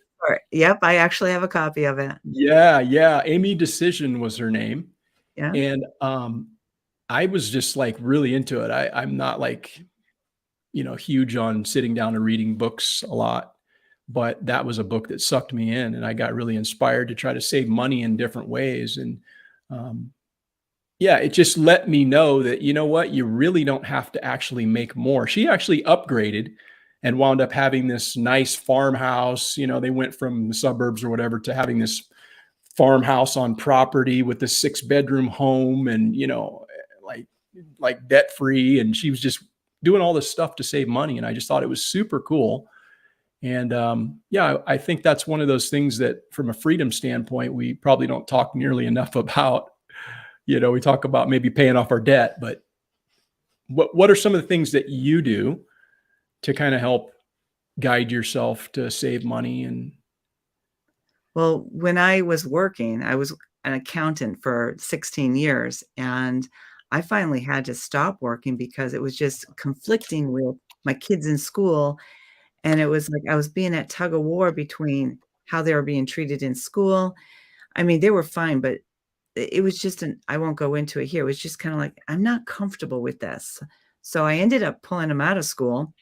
Yep, I actually have a copy of it. Yeah, yeah. Amy Decision was her name. Yeah. And I was just like really into it. I'm not like, huge on sitting down and reading books a lot, but that was a book that sucked me in and I got really inspired to try to save money in different ways. And um, yeah, it just let me know that, you know what, you really don't have to actually make more. She actually upgraded and wound up having this nice farmhouse. They went from the suburbs or whatever to having this farmhouse on property with the 6-bedroom home and, like debt free. And she was just doing all this stuff to save money. And I just thought it was super cool. And yeah, I think that's one of those things that from a freedom standpoint, we probably don't talk nearly enough about. We talk about maybe paying off our debt, but what are some of the things that you do to kind of help guide yourself to save money? And Well, when I was working, I was an accountant for 16 years, and I finally had to stop working because it was just conflicting with my kids in school, and it was like I was being at tug of war between how they were being treated in school. I mean, they were fine, but it was just an I won't go into it here. It was just kinda like, "I'm not comfortable with this." So I ended up pulling them out of school,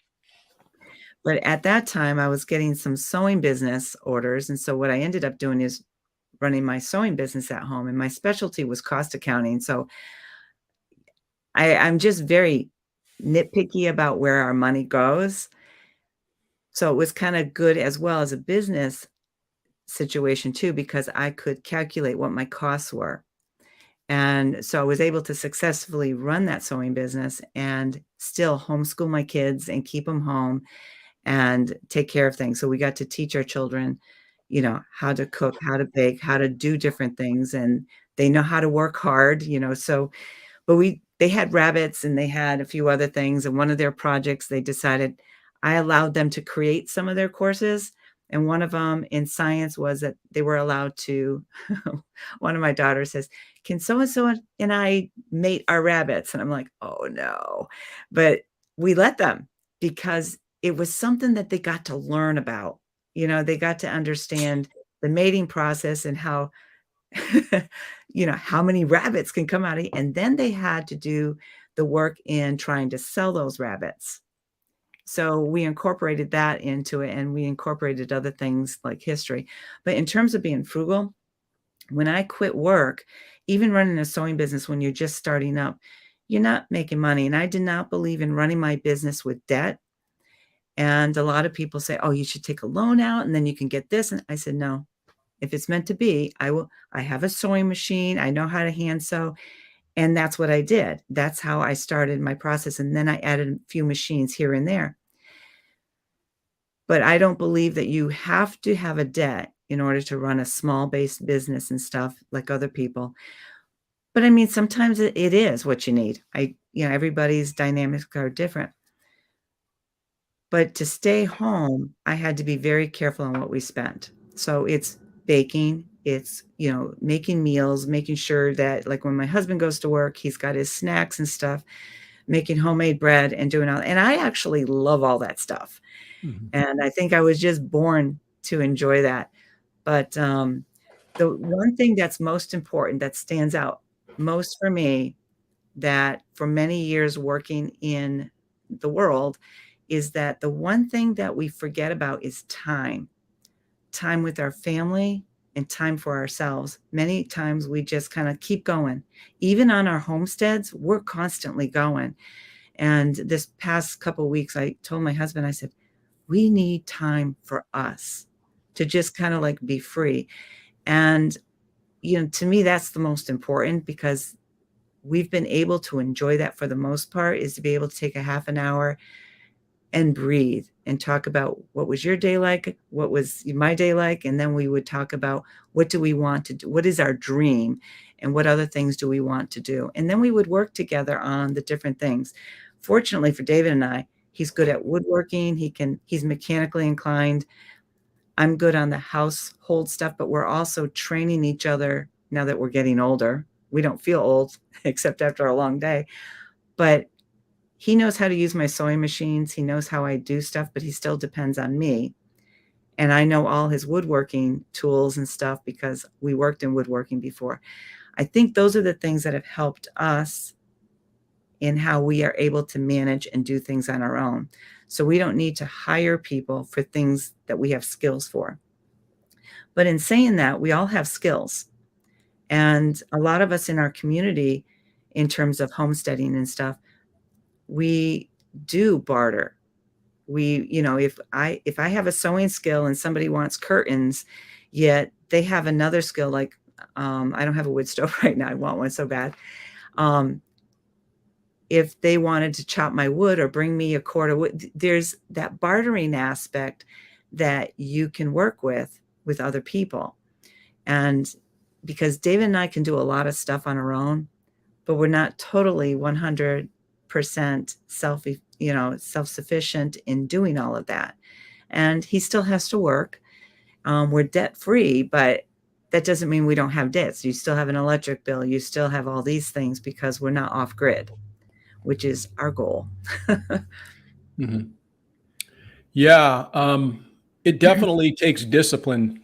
but at that time, I was getting some sewing business orders, and so what I ended up doing is running my sewing business at home, and my specialty was cost accounting, so I'm just very nitpicky about where our money goes, so it was kinda good as well as a business situation too because I could calculate what my costs were. And so I was able to successfully run that sewing business and still homeschool my kids and keep them home and take care of things. So we got to teach our children, how to cook, how to bake, how to do different things, and they know how to work hard, so but they had rabbits and they had a few other things, and one of their projects, they decided I allowed them to create some of their courses, And one of them in science was that they were allowed to, one of my daughters says, can so-and-so and I mate our rabbits? And I'm like, oh no. But we let them because it was something that they got to learn about. They got to understand the mating process and how, how many rabbits can come out of, and then they had to do the work in trying to sell those rabbits. So we incorporated that into it, and we incorporated other things like history. But in terms of being frugal, when I quit work, even running a sewing business, when you're just starting up, you're not making money. And I did not believe in running my business with debt. And a lot of people say, oh, you should take a loan out and then you can get this. And I said, no, if it's meant to be, I will. I have a sewing machine. I know how to hand sew. And that's what I did. That's how I started my process. And then I added a few machines here and there. But I don't believe that you have to have a debt in order to run a small-based business and stuff like other people. But I mean, sometimes it is what you need. Everybody's dynamics are different. But to stay home, I had to be very careful on what we spent. So it's baking, it's, making meals, making sure that like when my husband goes to work, he's got his snacks and stuff, making homemade bread and doing all. And I actually love all that stuff. Mhm. And I think I was just born to enjoy that. But the one thing that's most important that stands out most for me, that for many years working in the world, is that the one thing that we forget about is time with our family and time for ourselves. Many times we just kind of keep going. Even on our homesteads, we're constantly going. And this past couple of weeks, I told my husband, I said, we need time for us to just kind of like be free. And, to me, that's the most important, because we've been able to enjoy that for the most part, is to be able to take a half an hour and breathe and talk about what was your day like, what was my day like, and then we would talk about what do we want to do, what is our dream, and what other things do we want to do. And then we would work together on the different things. Fortunately for David and I, he's good at woodworking. He's mechanically inclined. I'm good on the household stuff, but we're also training each other now that we're getting older. We don't feel old except after a long day, but he knows how to use my sewing machines. He knows how I do stuff, but he still depends on me. And I know all his woodworking tools and stuff because we worked in woodworking before. I think those are the things that have helped us in how we are able to manage and do things on our own. So we don't need to hire people for things that we have skills for. But in saying that, we all have skills. And a lot of us in our community, in terms of homesteading and stuff, we do barter. If I have a sewing skill and somebody wants curtains, yet they have another skill, like I don't have a wood stove right now. I want one so bad. If they wanted to chop my wood or bring me a cord of wood, there's that bartering aspect that you can work with other people. And because David and I can do a lot of stuff on our own, but we're not totally 100% self-sufficient in doing all of that. And he still has to work. We're debt free, but that doesn't mean we don't have debts. You still have an electric bill. You still have all these things because we're not off grid, which is our goal. Mhm. Yeah, it definitely takes discipline.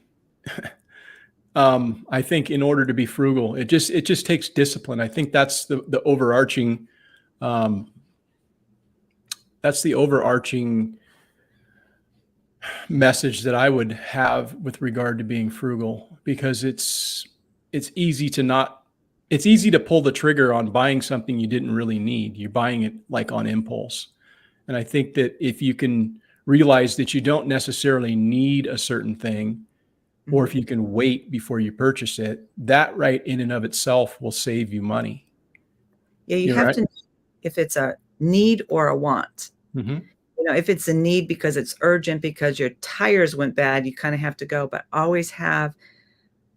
I think in order to be frugal, it just takes discipline. I think the overarching um, message that I would have with regard to being frugal, because it's easy to not it's easy to pull the trigger on buying something you didn't really need. You're buying it like on impulse. And I think that if you can realize that you don't necessarily need a certain thing, or if Mhm. you can wait before you purchase it, that right in and of itself will save you money. Yeah, you You're have right. to know if it's a need or a want. Hmm. If it's a need because it's urgent because your tires went bad, you kind of have to go, but always have,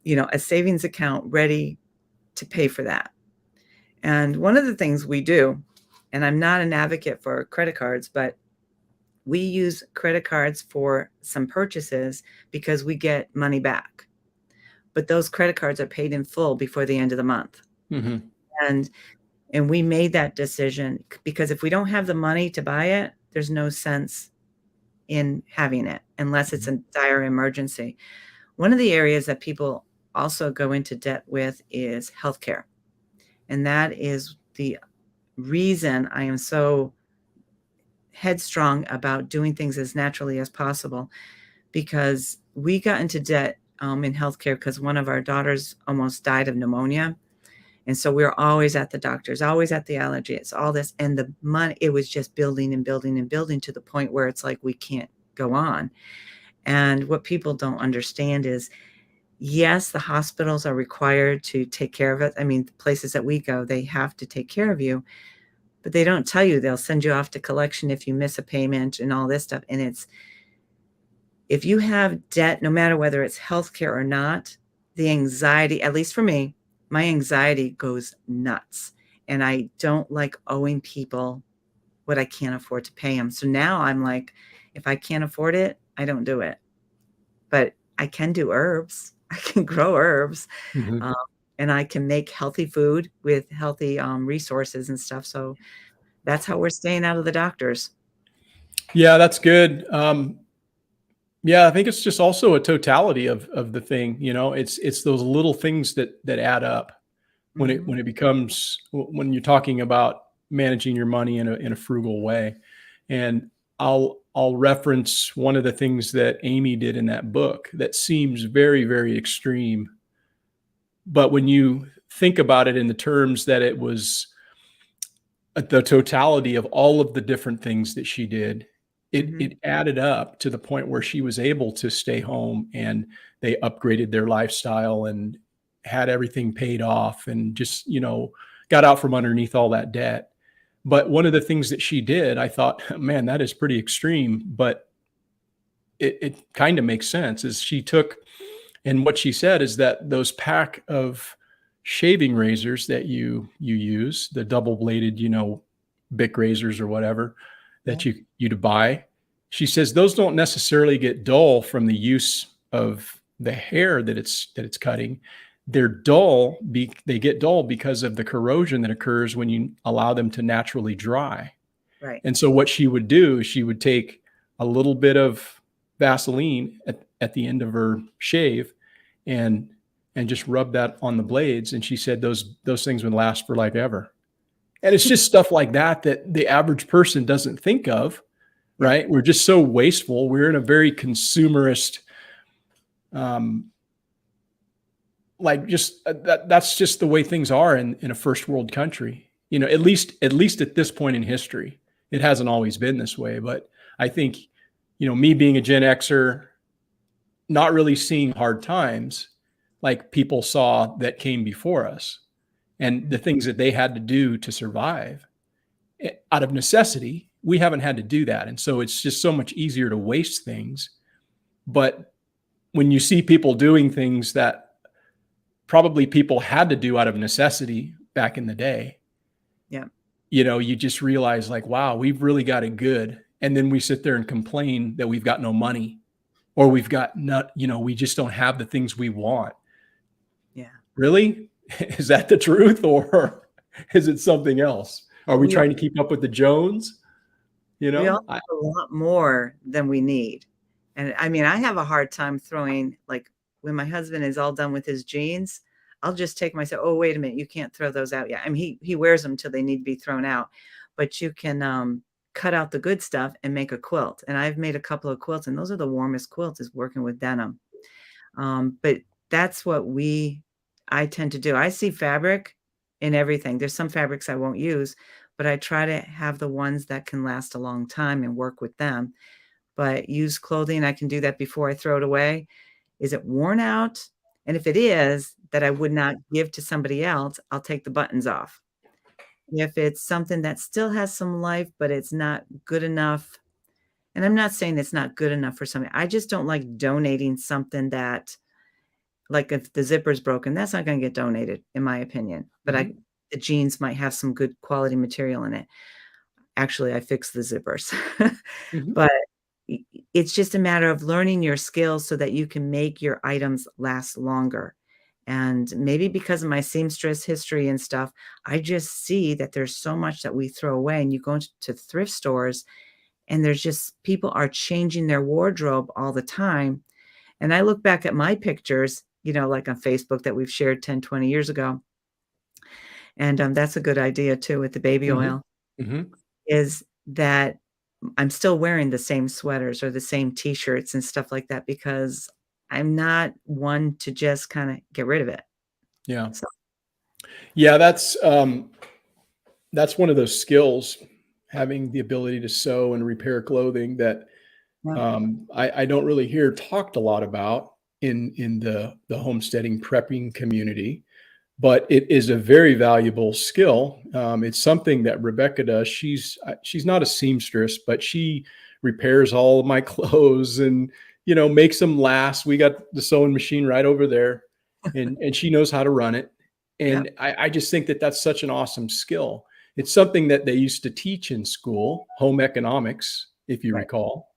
a savings account ready to pay for that. And one of the things we do, and I'm not an advocate for credit cards, but we use credit cards for some purchases because we get money back. But those credit cards are paid in full before the end of the month. Mm-hmm. And we made that decision because if we don't have the money to buy it, there's no sense in having it unless it's a dire emergency. One of the areas that people also go into debt with is healthcare. And that is the reason I am so headstrong about doing things as naturally as possible, because we got into debt in healthcare because one of our daughters almost died of pneumonia. And so we were always at the doctors, always at the allergists, all this. And the money, it was just building and building and building to the point where it's like we can't go on. And what people don't understand is, yes, the hospitals are required to take care of it. I mean, the places that we go, they have to take care of you, but they don't tell you. They'll send you off to collection if you miss a payment and all this stuff. And it's, if you have debt, no matter whether it's healthcare or not, the anxiety, at least for me, my anxiety goes nuts. And I don't like owing people what I can't afford to pay them. So now I'm like, if I can't afford it, I don't do it. But I can do herbs. I can grow herbs. Mm-hmm. And I can make healthy food with healthy resources and stuff. So that's how we're staying out of the doctors. Yeah, that's good. Yeah, I think it's just also a totality of the thing. You know, it's those little things that add up when Mhm. it becomes, when you're talking about managing your money in a frugal way. And I'll reference one of the things that Amy did in that book that seems very, very extreme. But when you think about it in the terms that it was the totality of all of the different things that she did, Mhm. it added up to the point where she was able to stay home, and they upgraded their lifestyle and had everything paid off, and just, got out from underneath all that debt. But one of the things that she did, I thought, man, that is pretty extreme, but it kind of makes sense, is she took, and what she said is that those pack of shaving razors that you use, the double bladed, Bic razors or whatever Yeah. that you'd buy, she says those don't necessarily get dull from the use of the hair that it's cutting. They get dull because of the corrosion that occurs when you allow them to naturally dry. Right. And so what she would do is she would take a little bit of Vaseline at the end of her shave, and just rub that on the blades. And she said those things would last for like ever. And it's just stuff like that that the average person doesn't think of, Yeah. right? We're just so wasteful. We're in a very consumerist, um, like, just that's just the way things are in a first world country. At least at this point in history, it hasn't always been this way. But I think, me being a Gen Xer, not really seeing hard times like people saw that came before us, and the things that they had to do to survive out of necessity. We haven't had to do that. And so it's just so much easier to waste things. But when you see people doing things that probably people had to do out of necessity back in the day, Yeah. you just realize, like, wow, we've really got it good. And then we sit there and complain that we've got no money, or we've got not, we just don't have the things we want. Yeah. Really? Is that the truth, or is it something else? Are we We all, trying to keep up with the Jones? we all I, have a lot more than we need. And I mean, I have a hard time throwing, like, when my husband is all done with his jeans, I'll just take myself, oh, wait a minute, you can't throw those out yet. I mean, he wears them till they need to be thrown out, but you can cut out the good stuff and make a quilt. And I've made a couple of quilts, and those are the warmest quilts, is working with denim. But that's what I tend to do. I see fabric in everything. There's some fabrics I won't use, but I try to have the ones that can last a long time and work with them. But used clothing, I can do that before I throw it away. Is it worn out? And if it is, that I would not give to somebody else, I'll take the buttons off. If it's something that still has some life, but it's not good enough, and I'm not saying it's not good enough for something, I just don't like donating something that, like, if the zipper's broken, that's not gonna get donated, in my opinion, but Mhm. the jeans might have some good quality material in it. Actually, I fix the zippers. Mhm. But it's just a matter of learning your skills so that you can make your items last longer. And maybe because of my seamstress history and stuff, I just see that there's so much that we throw away. And you go to thrift stores, and there's just people are changing their wardrobe all the time. And I look back at my pictures, like on Facebook that we've shared 10, 20 years ago. And that's a good idea too with the baby Mhm. oil, Mhm. is that I'm still wearing the same sweaters or the same t-shirts and stuff like that because I'm not one to just kinda get rid of it. Yeah. So, Yeah, that's one of those skills, having the ability to sew and repair clothing that yeah, I don't really hear talked a lot about in the homesteading prepping community, but it is a very valuable skill. It's something that Rebecca does. She's not a seamstress, but she repairs all of my clothes and makes them last. We got the sewing machine right over there, and she knows how to run it. yep, And I just think that that's such an awesome skill. It's something that they used to teach in school, home economics, if you right, recall.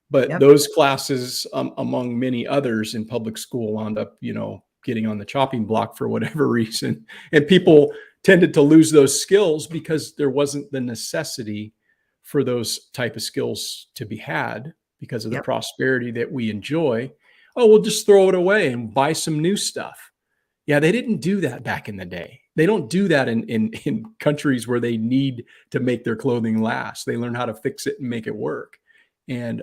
But yep, those classes, among many others in public school, wound up, getting on the chopping block for whatever reason. And people tended to lose those skills because there wasn't the necessity for those type of skills to be had because of the yep, prosperity that we enjoy. Oh, we'll just throw it away and buy some new stuff. Yeah, they didn't do that back in the day. They don't do that in countries where they need to make their clothing last. They learn how to fix it and make it work. And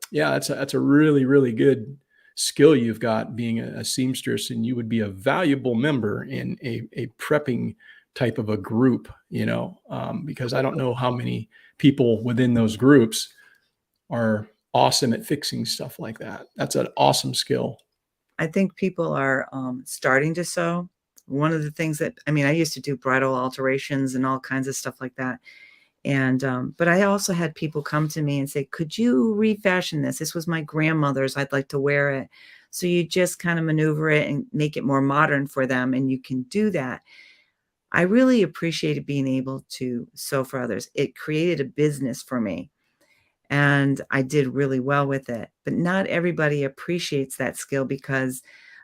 yeah, that's a really really good skill you've got being a seamstress, and you would be a valuable member in a prepping type of a group. Because I don't know how many people within those groups are awesome at fixing stuff like that. That's an awesome skill. I think people are, starting to sew. One of the things that I used to do bridal alterations and all kinds of stuff like that, and, but I also had people come to me and say, "Could you refashion this? This was my grandmother's, I'd like to wear it." So you just kinda maneuver it and make it more modern for them, and you can do that. I really appreciated being able to sew for others. It created a business for me, and I did really well with it. But not everybody appreciates that skill because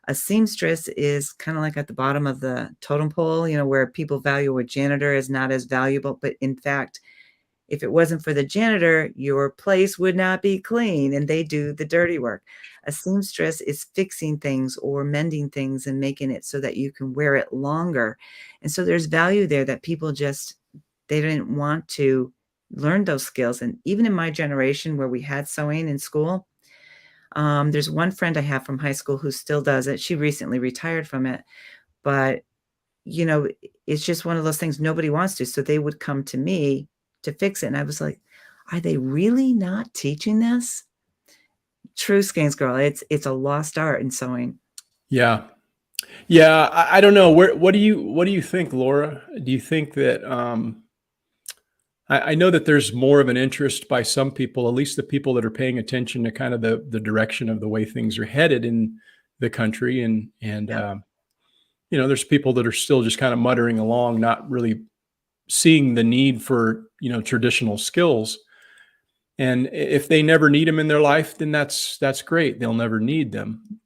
a seamstress is kinda like at the bottom of the totem pole, where people value a janitor is not as valuable, but in fact, if it wasn't for the janitor, your place would not be clean, and they do the dirty work. A seamstress is fixing things or mending things and making it so that you can wear it longer. And so there's value there that people just they didn't want to learn those skills. And even in my generation where we had sewing in school, there's one friend I have from high school who still does it. She recently retired from it, but you know, it's just one of those things nobody wants to, so they would come to me to fix it, and I was like, "Are they really not teaching this?" True Skeins girl, it's a lost art in sewing. Yeah. Yeah, I don't know. What do you think, Laura? Do you think that I know that there's more of an interest by some people, at least the people that are paying attention to kind of the direction of the way things are headed in the country, and Yep, there's people that are still just kind of muttering along, not really seeing the need for traditional skills. And if they never need them in their life, then that's great. They'll never need them.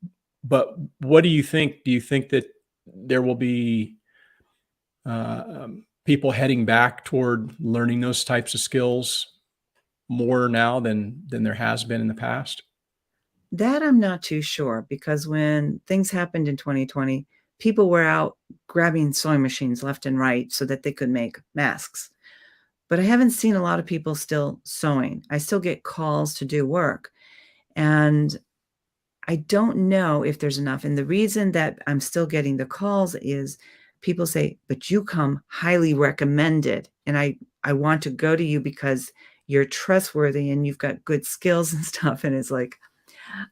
But what do you think? Do you think that there will be people heading back toward learning those types of skills more now than there has been in the past? that I'm not too sure because when things happened in 2020, people were out grabbing sewing machines left and right so that they could make masks, but I haven't seen a lot of people still sewing. I still get calls to do work, and I don't know if there's enough, and the reason that I'm still getting the calls is people say, "But you come highly recommended, and I want to go to you because you're trustworthy and you've got good skills and stuff," and it's like,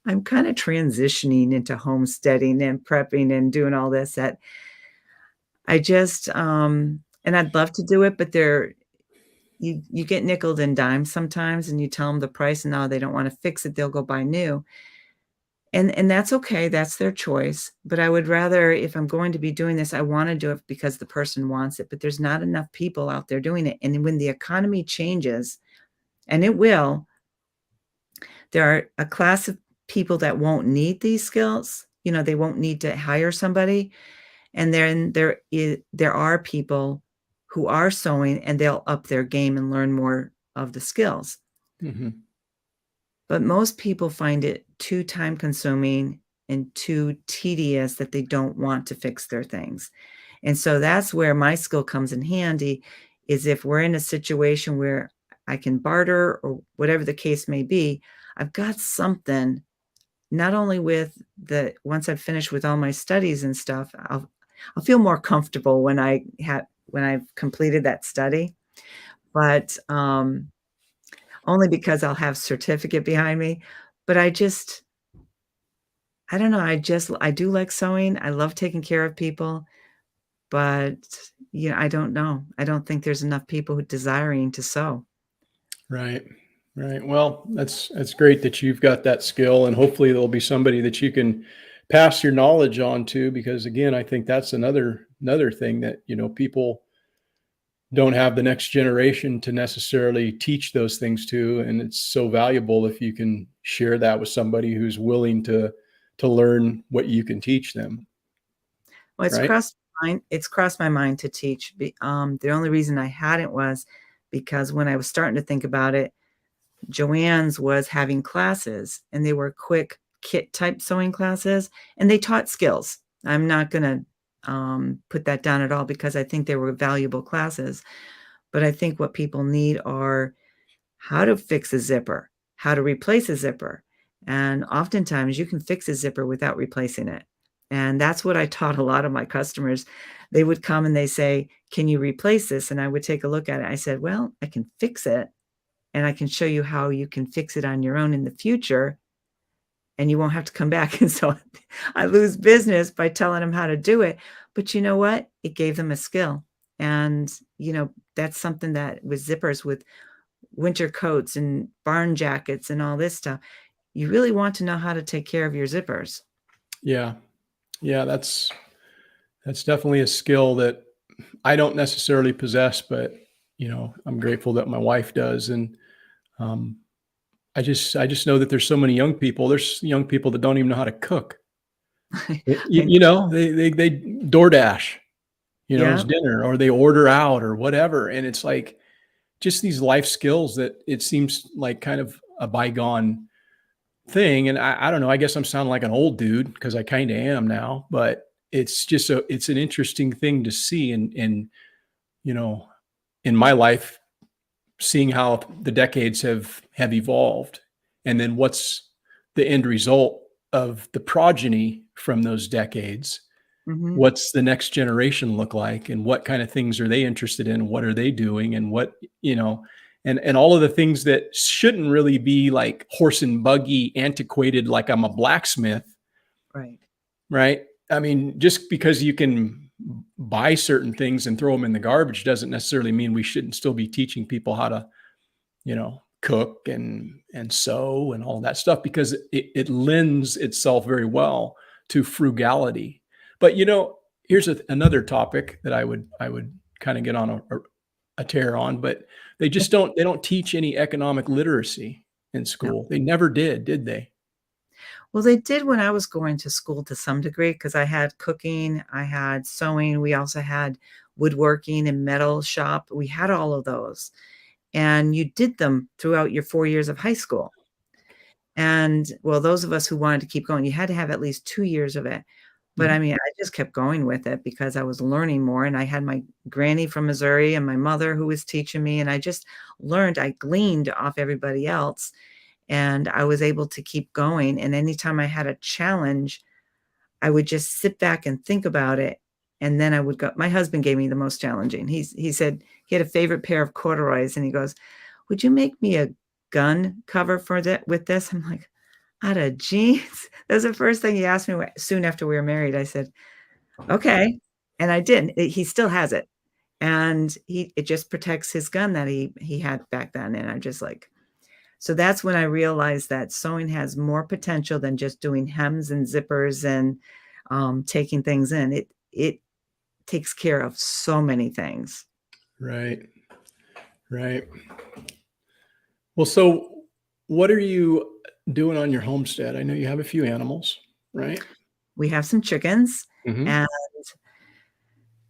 I'm kinda transitioning into homesteading and prepping and doing all this that I just, and I'd love to do it, but you get nickeled and dimed sometimes, and you tell them the price, and now they don't wanna fix it, they'll go buy new. And that's okay, that's their choice, but I would rather if I'm going to be doing this, I wanna do it because the person wants it, but there's not enough people out there doing it, and when the economy changes, and it will, there are a class of people that won't need these skills, they won't need to hire somebody, and then there are people who are sewing, and they'll up their game and learn more of the skills. Mhm. But most people find it too time consuming and too tedious that they don't want to fix their things. And so that's where my skill comes in handy is if we're in a situation where I can barter or whatever the case may be, I've got something not only with the once I've finished with all my studies and stuff, I'll feel more comfortable when I've completed that study, but only because I'll have certificate behind me, but I don't know, I do like sewing, I love taking care of people, but, I don't know. I don't think there's enough people who desiring to sew. Right. Right. Well, that's great that you've got that skill, and hopefully there'll be somebody that you can pass your knowledge on to, because again, I think that's another thing that, people don't have the next generation to necessarily teach those things to, and it's so valuable if you can share that with somebody who's willing to learn what you can teach them, Well, right? it's crossed my mind to teach, the only reason I hadn't was because when I was starting to think about it, Joann's was having classes, and they were quick kit type sewing classes, and they taught skills. I'm not gonna, put that down at all because I think they were valuable classes, but I think what people need are how to fix a zipper, how to replace a zipper, and oftentimes you can fix a zipper without replacing it, and that's what I taught a lot of my customers. They would come and they say, "Can you replace this?" And I would take a look at it. I said, "Well, I can fix it, and I can show you how you can fix it on your own in the future, and you won't have to come back." And so I lose business by telling them how to do it, but you know what? It gave them a skill, and, that's something that with zippers, with winter coats and barn jackets and all this stuff, you really want to know how to take care of your zippers. Yeah. Yeah, that's definitely a skill that I don't necessarily possess, but I'm grateful that my wife does. And um, I just know that there's so many young people. There's young people that don't even know how to cook. I They DoorDash, as Yeah, dinner, or they order out or whatever, and it's like just these life skills that it seems like kind of a bygone thing. And I don't know. I guess I'm sounding like an old dude because I kind of am now, but it's an interesting thing to see, and you know in my life, seeing how the decades have evolved, and then what's the end result of the progeny from those decades. mhm, What's the next generation look like, and what kind of things are they interested in? What are they doing? And what, and all of the things that shouldn't really be like horse and buggy antiquated, like I'm a blacksmith, right. right? I mean, just because you can buy certain things and throw them in the garbage doesn't necessarily mean we shouldn't still be teaching people how to, cook and sew and all that stuff, because it lends itself very well to frugality. But here's another topic that I would kind of get on a tear on, but they don't teach any economic literacy in No. school. They never did they? Well, they did when I was going to school to some degree because I had cooking, I had sewing, we also had woodworking and metal shop. We had all of those, and you did them throughout your 4 years of high school. And, well, those of us who wanted to keep going, you had to have at least 2 years of it. But, I Mhm. mean, I just kept going with it because I was learning more, and I had my granny from Missouri and my mother who was teaching me, and I just learned, I gleaned off everybody else, and I was able to keep going, and anytime I had a challenge, I would just sit back and think about it, and then I would go my husband gave me the most challenging. He said he had a favorite pair of corduroys, and he goes, "Would you make me a gun cover for that with this?" I'm like, "Out of jeans?" That was the first thing he asked me soon after we were married. I said, "Okay," and I did. He still has it, and it just protects his gun that he had back then, and I'm just like, So that's when I realized that sewing has more potential than just doing hems and zippers and taking things in. It takes care of so many things. Right. Right. Well, so what are you doing on your homestead? I know you have a few animals, right? We have some chickens, Hmm. and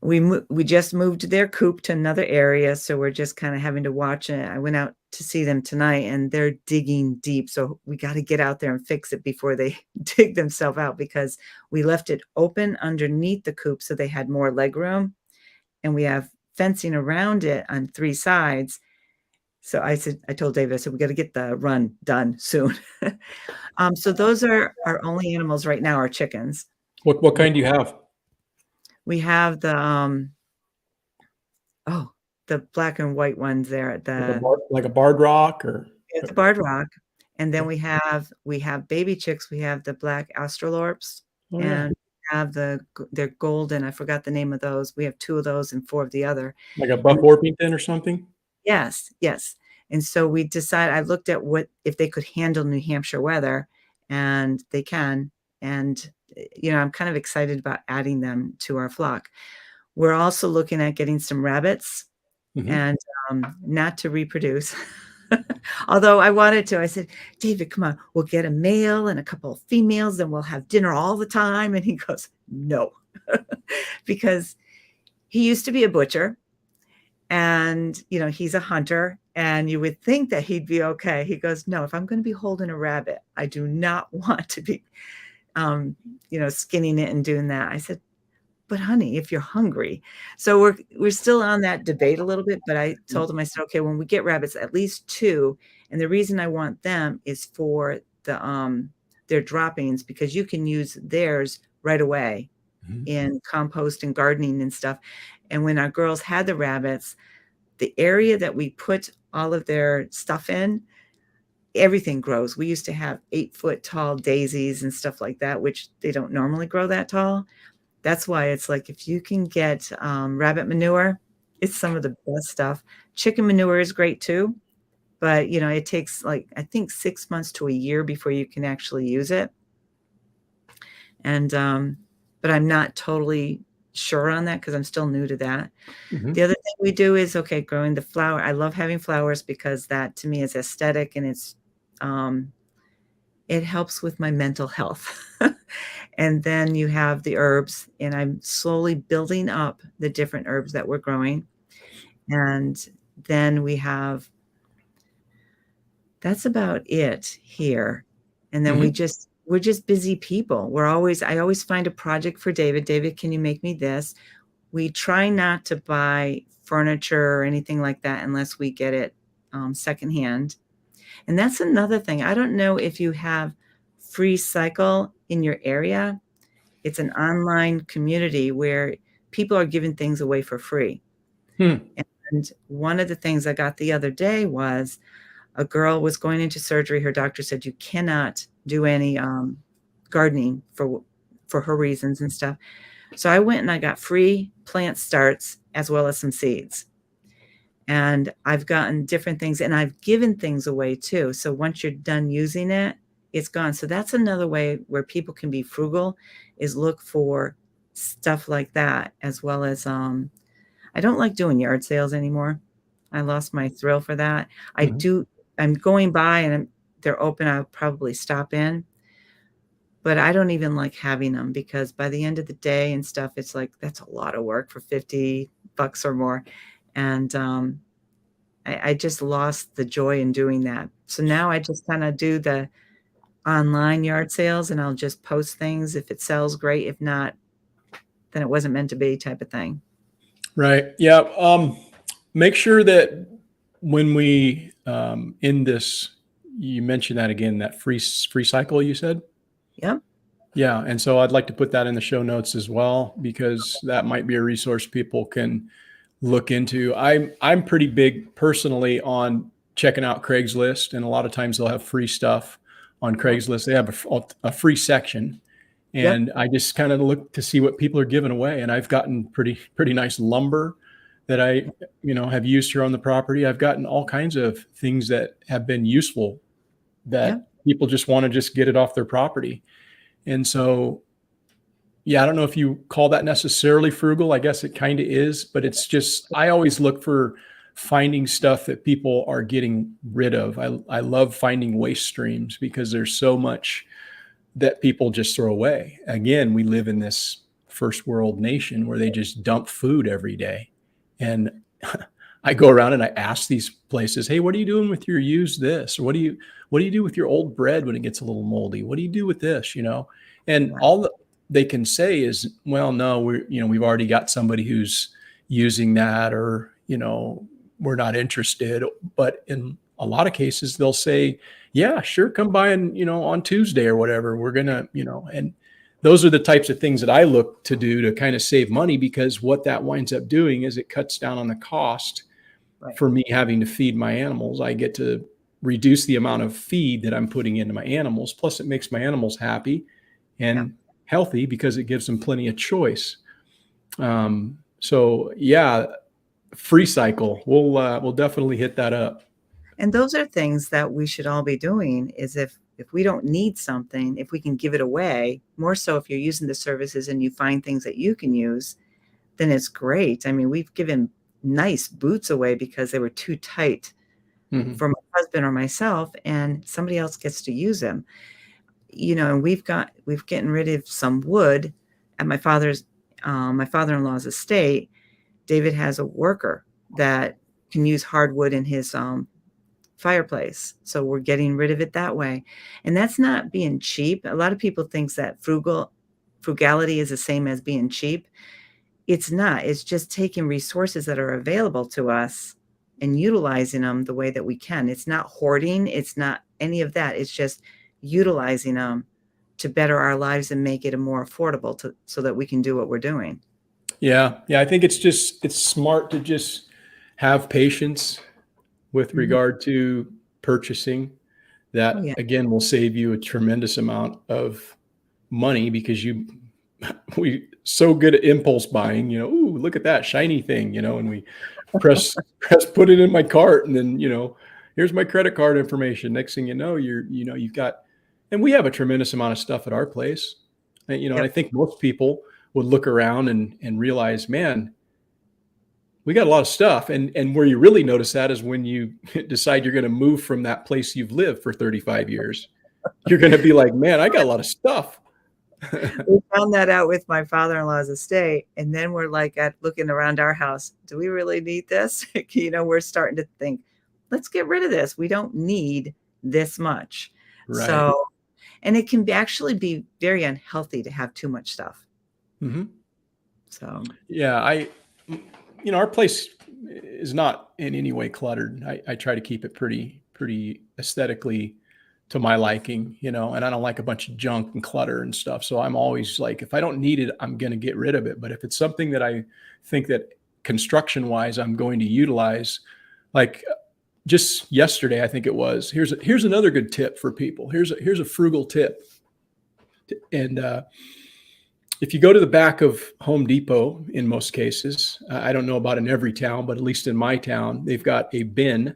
we just moved their coop to another area, so we're just kind of having to watch it. I went out to see them tonight, and they're digging deep, so we got to get out there and fix it before they dig themselves out, because we left it open underneath the coop so they had more leg room, and we have fencing around it on 3 sides. So I told David, I said, we got to get the run done soon. So those are our only animals right now, are chickens. What kind do you have? We have oh, the black and white ones there at Like a barred rock or? the Barred Rock, and then Okay. we have baby chicks. We have the black Australorps, Oh yeah. and have they're golden. I forgot the name of those. We have 2 of those and 4 of the other. Like a And Buff Orpington or something? yes, yes. And so we decided, I looked at what if they could handle New Hampshire weather, and they can. And I'm kind of excited about adding them to our flock. We're also looking at getting some rabbits, Hmm. and not to reproduce. Although I wanted to. I said, David, come on, we'll get a male and a couple of females, and we'll have dinner all the time. And he goes, no, because he used to be a butcher, and he's a hunter, and you would think that he'd be okay. He goes, no, if I'm going to be holding a rabbit, I do not want to be skinning it and doing that. I said, but honey, if you're hungry. So we're still on that debate a little bit, but I told him, I said, okay, when we get rabbits, at least 2. And the reason I want them is for their droppings, because you can use theirs right away Hmm. in compost and gardening and stuff. And when our girls had the rabbits, the area that we put all of their stuff in, everything grows. We used to have 8-foot tall daisies and stuff like that, which they don't normally grow that tall. That's why it's like, if you can get rabbit manure, it's some of the best stuff. Chicken manure is great too, but it takes, like, I think 6 months to a year before you can actually use it. And but I'm not totally sure on that, because I'm still new to that. Hmm. The other thing we do is, okay, growing the flower. I love having flowers, because that to me is aesthetic, and it helps with my mental health. And then you have the herbs, and I'm slowly building up the different herbs that we're growing. And then that's about it here. And then Hmm. we're just busy people. I always find a project for David. David, can you make me this? We try not to buy furniture or anything like that unless we get it secondhand. And that's another thing. I don't know if you have Free Cycle in your area. It's an online community where people are giving things away for free. Hmm. And one of the things I got the other day was, a girl was going into surgery. Her doctor said you cannot do any gardening for her reasons and stuff. So I went and I got free plant starts as well as some seeds. And I've gotten different things, and I've given things away too. So once you're done using it, it's gone. So that's another way where people can be frugal, is look for stuff like that, as well as I don't like doing yard sales anymore. I lost my thrill for that. Hmm. I'm going by, and they're open. I'll probably stop in, but I don't even like having them, because by the end of the day and stuff, it's like, that's a lot of work for $50 or more. And I just lost the joy in doing that. So now I just kind of do the online yard sales, and I'll just post things. If it sells, great. If not, then it wasn't meant to be, type of thing. Right. Yeah. Make sure that when we end this, you mentioned that again, that free cycle you said. Yep. Yeah. And so I'd like to put that in the show notes as well, because that might be a resource people can look into. I'm pretty big personally on checking out Craigslist, and a lot of times they'll have free stuff on Yep. Craigslist. They have a free section, Yep. and I just kind of look to see what people are giving away. And I've gotten pretty nice lumber that I, have used here on the property. I've gotten all kinds of things that have been useful Yeah. that people just want to just get it off their property. And so, yeah, I don't know if you call that necessarily frugal. I guess it kind of is, but it's just, I always look for finding stuff that people are getting rid of. I love finding waste streams because there's so much that people just throw away. Again, we live in this first world nation where they just dump food every day. And I go around and I ask these places, "Hey, what are you doing with your used this? Or what do you do with your old bread when it gets a little moldy? What do you do with this?" And Right. all that they can say is, "Well, no, we've already got somebody who's using that, or, we're not interested." But in a lot of cases, they'll say, "Yeah, sure, come by and, on Tuesday or whatever, we're gonna," and those are the types of things that I look to do to kind of save money, because what that winds up doing is it cuts down on the cost Right. for me having to feed my animals. I get to reduce the amount of feed that I'm putting into my animals. Plus, it makes my animals happy Yeah. and healthy because it gives them plenty of choice. So yeah, free cycle. We'll definitely hit that up. And those are things that we should all be doing is if we don't need something, if we can give it away, more so if you're using the services and you find things that you can use, then it's great. I mean, we've given nice boots away because they were too tight Mhm. for my husband or myself, and somebody else gets to use them. And we've gotten rid of some wood at my father-in-law's estate. David has a worker that can use hardwood in his fireplace. So we're getting rid of it that way. And that's not being cheap. A lot of people thinks that frugality is the same as being cheap. It's not. It's just taking resources that are available to us and utilizing them the way that we can. It's not hoarding. It's not any of that. It's just utilizing them to better our lives and make it a more affordable so that we can do what we're doing. Yeah, yeah. I think it's smart to just have patience with Mhm. regard to purchasing. Oh, That yeah. again will save you a tremendous amount of money, because we so good at impulse buying. Ooh, look at that shiny thing, and we put it in my cart, and then, here's my credit card information. Next thing you know, you've got, and we have a tremendous amount of stuff at our place. And I Yep. think most people would look around and realize, man, we got a lot of stuff. And where you really notice that is when you decide you're going to move from that place you've lived for 35 years. You're going to be like, man, I got a lot of stuff. We found that out with my father-in-law's estate, and then we're like at looking around our house. Do we really need this? We're starting to think, let's get rid of this. We don't need this much. Right. So, and it can actually be very unhealthy to have too much stuff. Hmm. So, Yeah. Our place is not in any way cluttered. I try to keep it pretty aesthetically to my liking, and I don't like a bunch of junk and clutter and stuff. So I'm always like, if I don't need it, I'm going to get rid of it. But if it's something that I think that construction wise, I'm going to utilize, like just yesterday, I think it was, here's another good tip for people. Here's a frugal tip. And, if you go to the back of Home Depot, in most cases, I don't know about in every town, but at least in my town, they've got a bin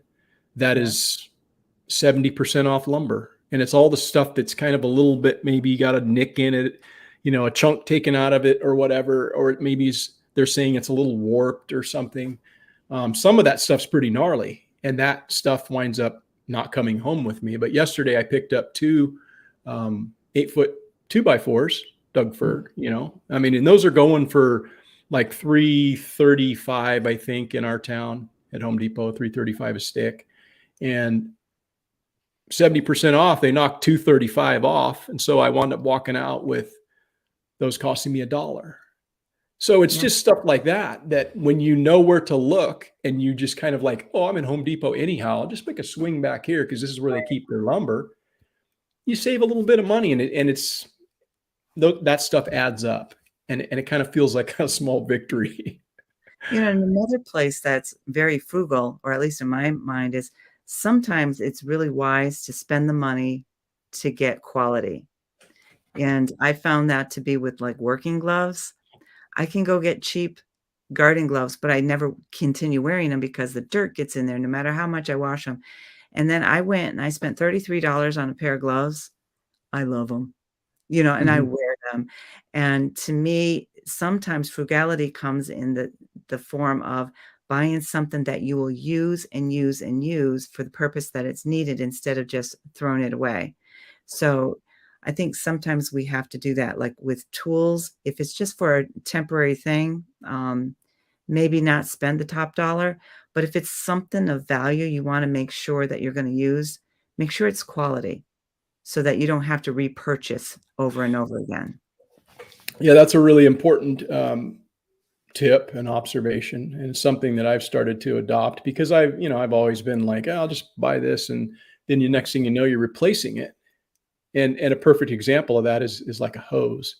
that yeah, is 70% off lumber. And it's all the stuff that's kind of a little bit, maybe got a nick in it, a chunk taken out of it or whatever, or it maybe they're saying it's a little warped or something. Some of that stuff's pretty gnarly, and that stuff winds up not coming home with me. But yesterday I picked up two 8-foot 2x4s, Doug mm, fir, I mean, and those are going for like 335, I think, in our town at Home Depot, 335 a stick. And 70% off, they knocked 235 off. And so I wound up walking out with those costing me $1. So it's yeah. just stuff like that when you know where to look and you just kind of like, oh, I'm in Home Depot anyhow. I'll just make a swing back here because this is where they keep their lumber. You save a little bit of money, and it's that stuff adds up, and it kind of feels like a small victory. And another place that's very frugal, or at least in my mind, is sometimes it's really wise to spend the money to get quality. And I found that to be with like working gloves. I can go get cheap garden gloves, but I never continue wearing them because the dirt gets in there no matter how much I wash them. And then I went and I spent $33 on a pair of gloves. I love them, and I Mhm. wear them. And to me, sometimes frugality comes in the form of buying something that you will use and use and use for the purpose that it's needed instead of just throwing it away. So I think sometimes we have to do that, like with tools. If it's just for a temporary thing, maybe not spend the top dollar. But if it's something of value you want to make sure that you're going to use, make sure it's quality so that you don't have to repurchase over and over again. Yeah, that's a really important, tip and observation, and it's something that I've started to adopt because I've always been like, "Oh, I'll just buy this," and then the next thing you know, you're replacing it. And a perfect example of that is like a hose.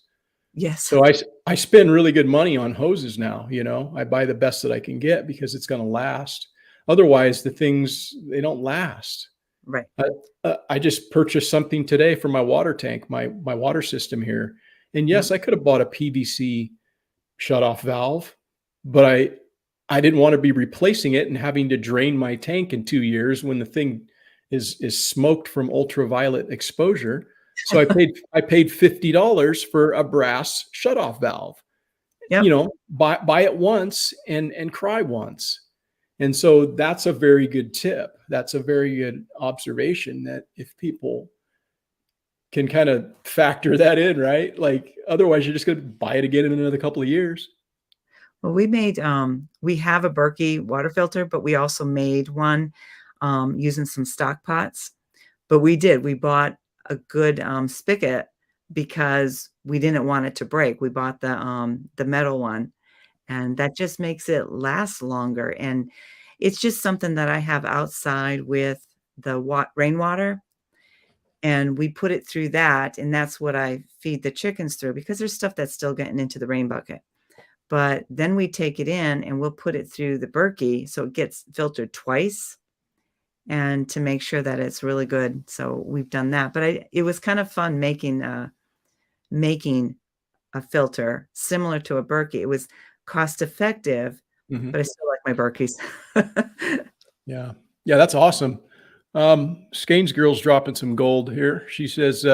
Yes. So I spend really good money on hoses now, I buy the best that I can get because it's gonna last. Otherwise, the things, they don't last. Right. I I just purchased something today for my water tank, my water system here, and Yep. yes, I could have bought a PVC shut-off valve, but I didn't wanna be replacing it and having to drain my tank in 2 years when the thing is smoked from ultraviolet exposure. So I paid $50 for a brass shut-off valve. Yep. Buy it once and cry once. And so that's a very good tip. That's a very good observation that if people can kinda factor that in, right? Like, otherwise, you're just gonna buy it again in another couple of years. Well, we have a Berkey water filter, but we also made one, using some stock pots. But we bought a good, spigot because we didn't want it to break. We bought the metal one, and that just makes it last longer. And it's just something that I have outside with the rainwater, and we put it through that, and that's what I feed the chickens through because there's stuff that's still getting into the rain bucket. But then we take it in and we'll put it through the Berkey so it gets filtered twice and to make sure that it's really good. So we've done that. But it was kind of fun making a filter similar to a Berkey. It was cost effective, Mhm. but I still like my Berkeys. Yeah. Yeah, that's awesome. Skane's girl's dropping some gold here. She says,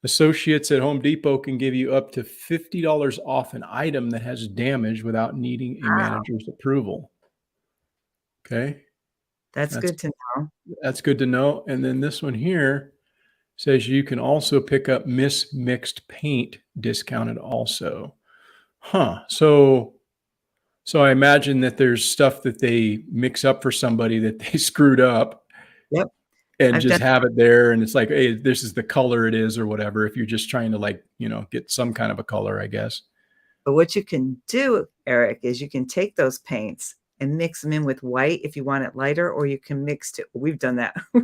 associates at Home Depot can give you up to $50 off an item that has damage without needing a Wow, manager's approval. Okay. that's That's good to know. that's good to know. And then this one here says you can also pick up mismixed paint discounted also. Huh. So I imagine that there's stuff that they mix up for somebody that they screwed up Yep. and I've done. just have it there, and it's like, "Hey, this is the color it is," or whatever, if you're just trying to, like, get some kind of a color, I guess. But what you can do, Eric, is you can take those paints and mix them in with white if you want it lighter, or you can mix to we've done that. The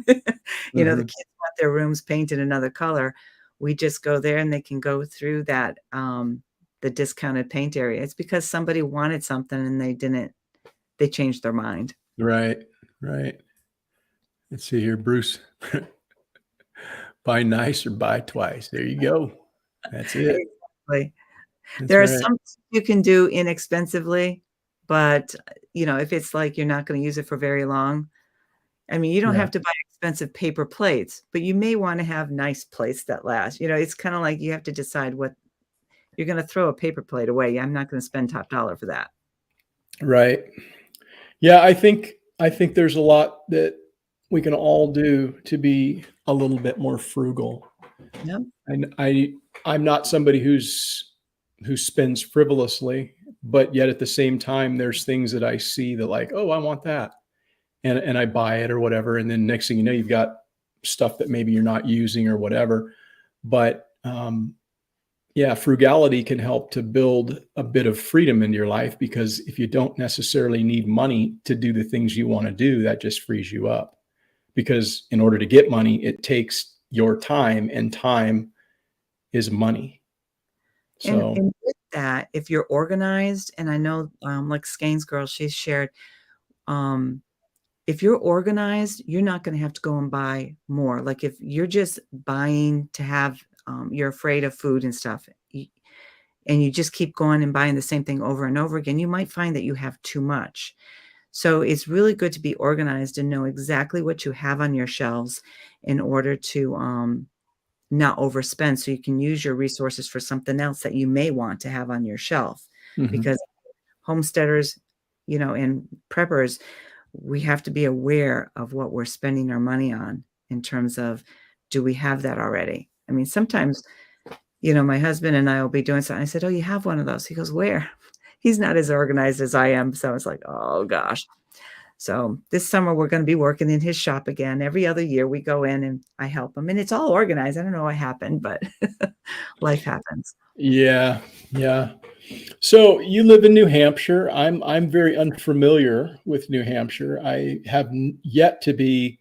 Mhm. kids want their rooms painted another color. We just go there and they can go through that, the discounted paint area. It's because somebody wanted something and they changed their mind. Right, right. Let's see here, Bruce. Buy nice or buy twice. There you go. That's it. Exactly. That's There are right. some things you can do inexpensively, but, if it's like you're not gonna use it for very long, I mean, you don't Yeah. have to buy expensive paper plates, but you may wanna have nice plates that last. It's kinda like you have to decide what you're gonna throw a paper plate away. I'm not gonna spend top dollar for that. Right. Yeah, I think there's a lot that we can all do to be a little bit more frugal. Yep. And I'm not somebody who spends frivolously, but yet at the same time, there's things that I see that, like, "Oh, I want that." And I buy it or whatever, and then next thing you know, you've got stuff that maybe you're not using or whatever. But, yeah, frugality can help to build a bit of freedom into your life because if you don't necessarily need money to do the things you wanna do, that just frees you up. Because in order to get money, it takes your time, and time is money. And So and with that, if you're organized, and I know, like Skane's girl, she's shared, um, if you're organized, you're not gonna have to go and buy more. Like, if you're just buying to have, you're afraid of food and stuff, and you just keep going and buying the same thing over and over again, you might find that you have too much. So it's really good to be organized and know exactly what you have on your shelves in order to not overspend, so you can use your resources for something else that you may want to have on your shelf. Hmm. Because homesteaders, and preppers, we have to be aware of what we're spending our money on in terms of, do we have that already? I mean, sometimes, my husband and I will be doing something. I said, "Oh, you have one of those." He goes, "Where?" He's not as organized as I am. So I was like, "Oh gosh." So this summer we're going to be working in his shop again. Every other year we go in and I help him, and it's all organized. I don't know what happened, but life happens. Yeah, yeah. So you live in New Hampshire. I'm very unfamiliar with New Hampshire. I have yet to be.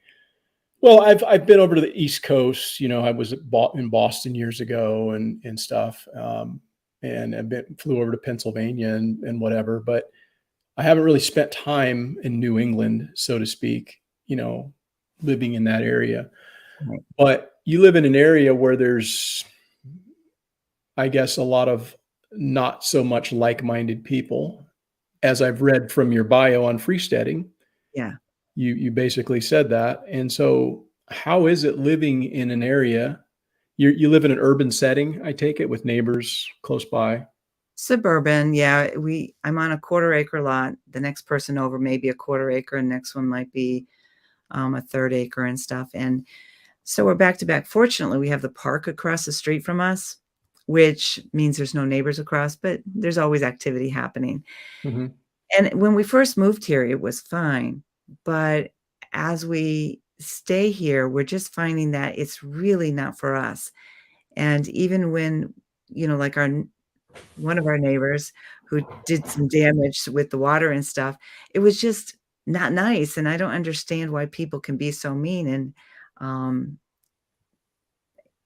Well, I've been over to the East Coast. I was in Boston years ago and stuff, and flew over to Pennsylvania and whatever. But I haven't really spent time in New England, so to speak. Living in that area. Right. But you live in an area where there's, I guess, a lot of not so much like-minded people. As I've read from your bio on freesteading, Yeah. you basically said that. And so how is it living in an area? You live in an urban setting, I take it, with neighbors close by? Suburban, yeah. I'm on a quarter acre lot. The next person over may be a quarter acre, and next one might be a third acre and stuff. And so we're back to back. Fortunately, we have the park across the street from us, which means there's no neighbors across, but there's always activity happening. Mhm, And when we first moved here, it was fine. But as we stay here, we're just finding that it's really not for us. And even when, like one of our neighbors who did some damage with the water and stuff, it was just not nice. And I don't understand why people can be so mean. And, um,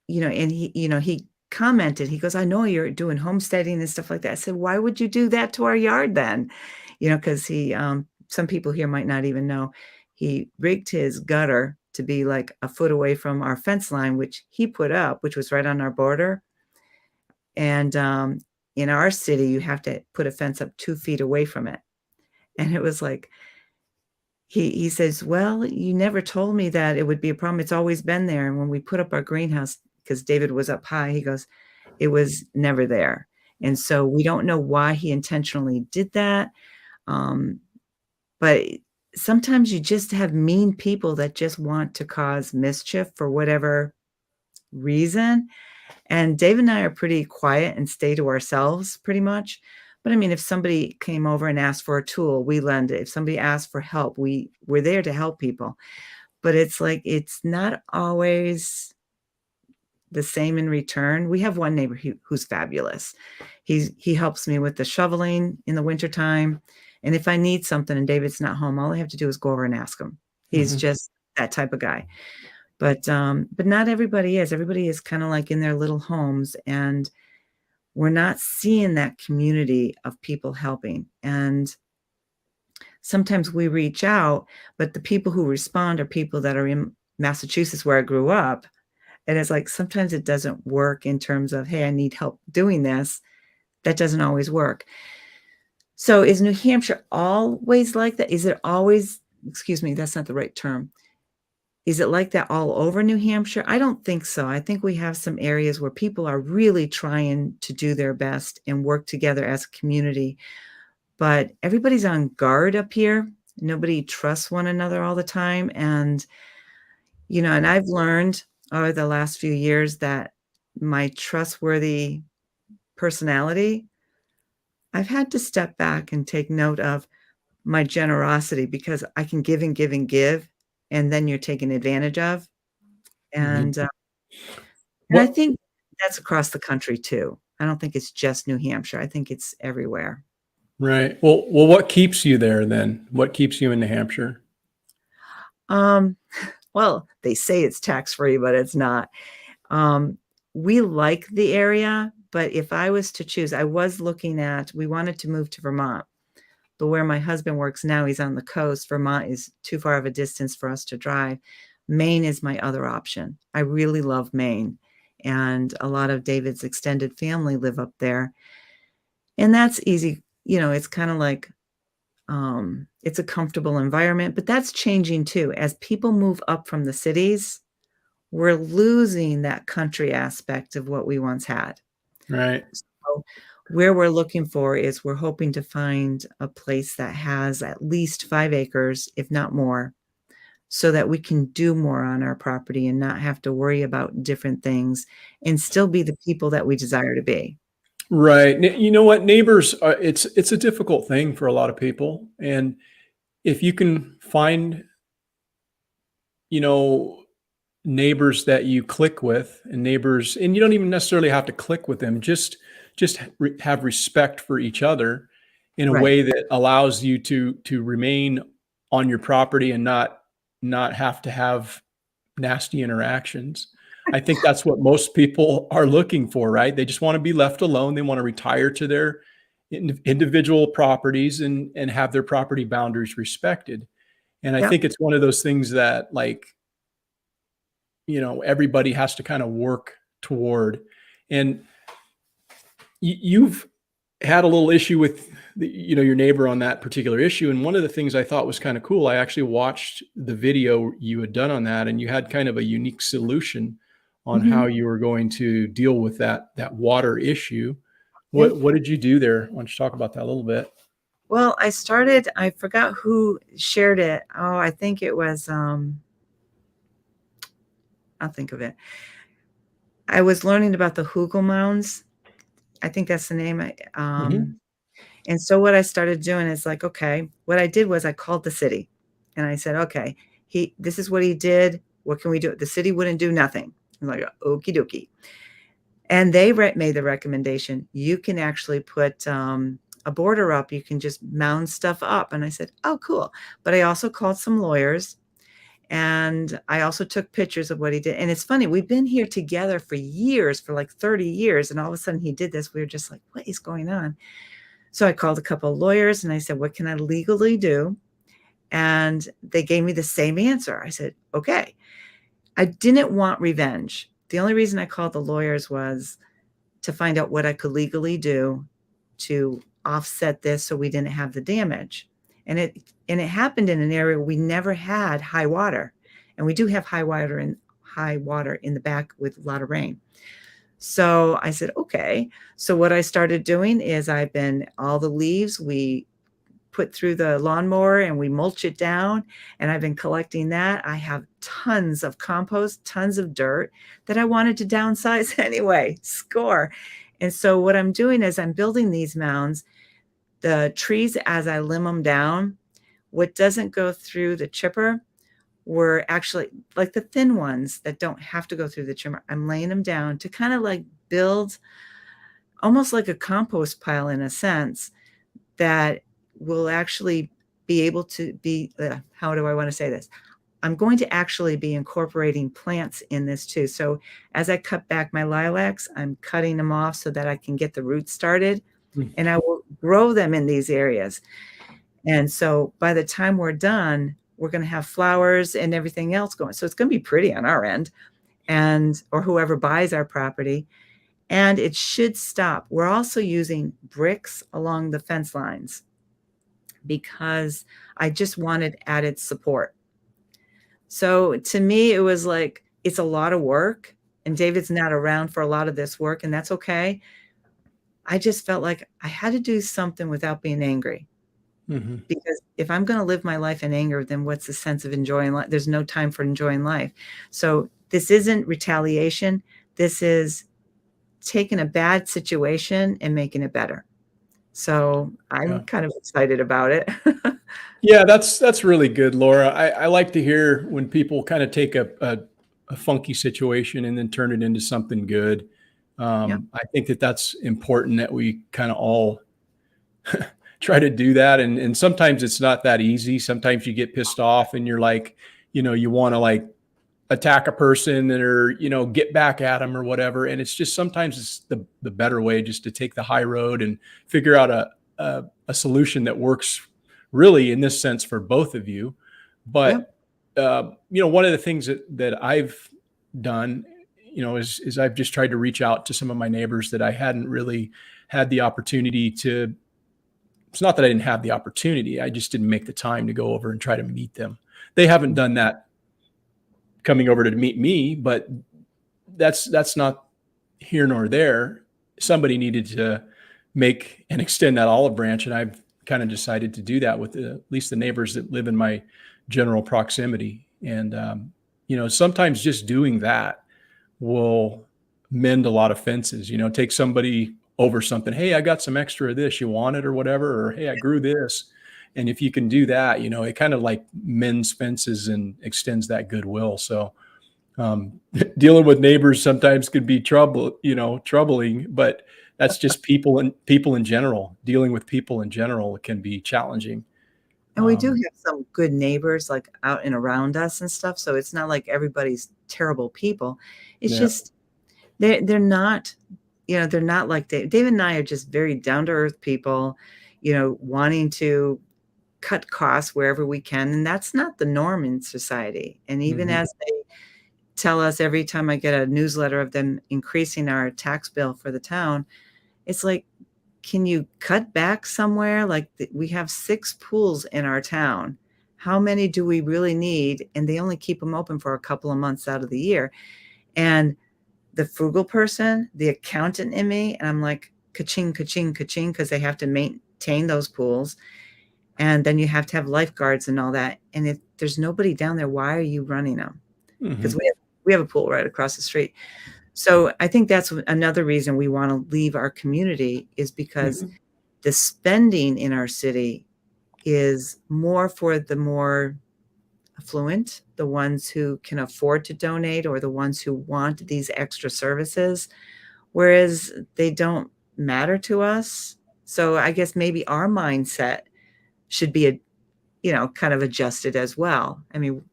and he commented, he goes, "I know you're doing homesteading and stuff like that." I said, "Why would you do that to our yard then?" Because some people here might not even know, he rigged his gutter to be like a foot away from our fence line, which he put up, which was right on our border. And in our city, you have to put a fence up 2 feet away from it. And it was like, he says, "Well, you never told me that it would be a problem. It's always been there. And when we put up our greenhouse, because David was up high, he goes, it was never there." And so we don't know why he intentionally did that. Um, but sometimes you just have mean people that just want to cause mischief for whatever reason. And Dave and I are pretty quiet and stay to ourselves pretty much. But I mean, if somebody came over and asked for a tool, we lend it. If somebody asked for help, we're there to help people. But it's like, it's not always the same in return. We have one neighbor who's fabulous. He helps me with the shoveling in the wintertime. And if I need something and David's not home, all I have to do is go over and ask him. He's mhm. just that type of guy. But not everybody is. Everybody is kind of like in their little homes, and we're not seeing that community of people helping. And sometimes we reach out, but the people who respond are people that are in Massachusetts where I grew up. And it's like sometimes it doesn't work in terms of, "Hey, I need help doing this." That doesn't always work. So is New Hampshire always like that? Is it always, excuse me, that's not the right term. Is it like that all over New Hampshire? I don't think so. I think we have some areas where people are really trying to do their best and work together as a community, but everybody's on guard up here. Nobody trusts one another all the time. And I've learned over the last few years that my trustworthy personality, I've had to step back and take note of my generosity, because I can give and give and give, and then you're taken advantage of. Mhm. And I What think that's across the country too. I don't think it's just New Hampshire. I think it's everywhere. Right. Well, what keeps you there then? What keeps you in New Hampshire? Um, well, they say it's tax-free, but it's not. Um, we like the area, but if I was to choose, we wanted to move to Vermont, but where my husband works now, he's on the coast. Vermont is too far of a distance for us to drive. Maine is my other option. I really love Maine, and a lot of David's extended family live up there. And that's easy. It's kind of like, it's a comfortable environment, but that's changing too. As people move up from the cities, we're losing that country aspect of what we once had. Right. So where we're looking for is we're hoping to find a place that has at least 5 acres, if not more, so that we can do more on our property and not have to worry about different things and still be the people that we desire to be. Right. You know what? Neighbors are, it's a difficult thing for a lot of people. And if you can find, you know, neighbors that you click with and neighbors, and you don't even necessarily have to click with them, just have respect for each other in a Right. way that allows you to remain on your property and not have to have nasty interactions. I think that's what most people are looking for, right? They just want to be left alone. They want to retire to their individual properties and have their property boundaries respected. And I Yep. think it's one of those things that, like, everybody has to kind of work toward. And you've had a little issue with your neighbor on that particular issue. And one of the things I thought was kind of cool, I actually watched the video you had done on that, and you had kind of a unique solution on how Mhm. you were going to deal with that water issue. Yep. What did you do there? Why don't you talk about that a little bit? Well, I forgot who shared it. Oh, I think it was, I'll think of it. I was learning about the Hugel mounds. I think that's the name. Hmm. And so what I started doing is like, okay, what I did was I called the city and I said, okay, this is what he did. What can we do? The city wouldn't do nothing. I'm like, okie dokie. And they made the recommendation. You can actually put a border up. You can just mound stuff up. And I said, oh, cool. But I also called some lawyers and I also took pictures of what he did. And it's funny, we've been here together for years, for like 30 years. And all of a sudden he did this. We were just like, what is going on? So I called a couple of lawyers and I said, what can I legally do? And they gave me the same answer. I said, okay. I didn't want revenge. The only reason I called the lawyers was to find out what I could legally do to offset this so we didn't have the damage. And it happened in an area we never had high water. And we do have high water in the back with a lot of rain. So I said, okay. So what I started doing is all the leaves we put through the lawnmower and we mulch it down. And I've been collecting that. I have tons of compost, tons of dirt that I wanted to downsize anyway, score. And so what I'm doing is I'm building these mounds. The trees, as I limb them down, what doesn't go through the chipper were actually like the thin ones that don't have to go through the trimmer. I'm laying them down to kind of like build almost like a compost pile in a sense that will actually be able to be, how do I want to say this? I'm going to actually be incorporating plants in this too. So as I cut back my lilacs, I'm cutting them off so that I can get the roots started and I will grow them in these areas. And so by the time we're done, we're going to have flowers and everything else going. So it's going to be pretty on our end or whoever buys our property. And it should stop. We're also using bricks along the fence lines because I just wanted added support. So to me, it was like, it's a lot of work and David's not around for a lot of this work, and that's okay. I just felt like I had to do something without being angry. Hmm. Because if I'm going to live my life in anger, then what's the sense of enjoying life? There's no time for enjoying life. So this isn't retaliation. This is taking a bad situation and making it better. So I'm Yeah. kind of excited about it. Yeah, that's really good, Laura. I like to hear when people kind of take a funky situation and then turn it into something good. Yep. I think that's important that we kind of all try to do that. And sometimes it's not that easy. Sometimes you get pissed off and you're like, you want to like attack a person or, get back at them or whatever. And it's just sometimes it's the better way just to take the high road and figure out a solution that works really in this sense for both of you. Yep. But, one of the things that I've done is I've just tried to reach out to some of my neighbors that I hadn't really had the opportunity to. It's not that I didn't have the opportunity. I just didn't make the time to go over and try to meet them. They haven't done that coming over to meet me, but that's not here nor there. Somebody needed to make and extend that olive branch, and I've kind of decided to do that with at least the neighbors that live in my general proximity. And sometimes just doing that will mend a lot of fences. Take somebody over something. Hey, I got some extra of this. You want it or whatever? Or hey, I grew this. And if you can do that, it kind of like mends fences and extends that goodwill. So dealing with neighbors sometimes can be troubling, but that's just people in general. Dealing with people in general can be challenging. And we do have some good neighbors like out and around us and stuff. So it's not like everybody's terrible people. It's Yeah. just they're not, they're not like David and I are just very down to earth people, wanting to cut costs wherever we can. And that's not the norm in society. And even as they tell us every time I get a newsletter of them increasing our tax bill for the town, it's like, can you cut back somewhere? Like we have 6 pools in our town. How many do we really need? And they only keep them open for a couple of months out of the year. And the frugal person, the accountant in me, and I'm like, ka-ching, ka-ching, ka-ching, because they have to maintain those pools. And then you have to have lifeguards and all that. And if there's nobody down there, why are you running them? Because we have a pool right across the street. So I think that's another reason we want to leave our community, is because the spending in our city is more for the more affluent, the ones who can afford to donate, or the ones who want these extra services, whereas they don't matter to us. So I guess maybe our mindset should be, kind of adjusted as well. I mean,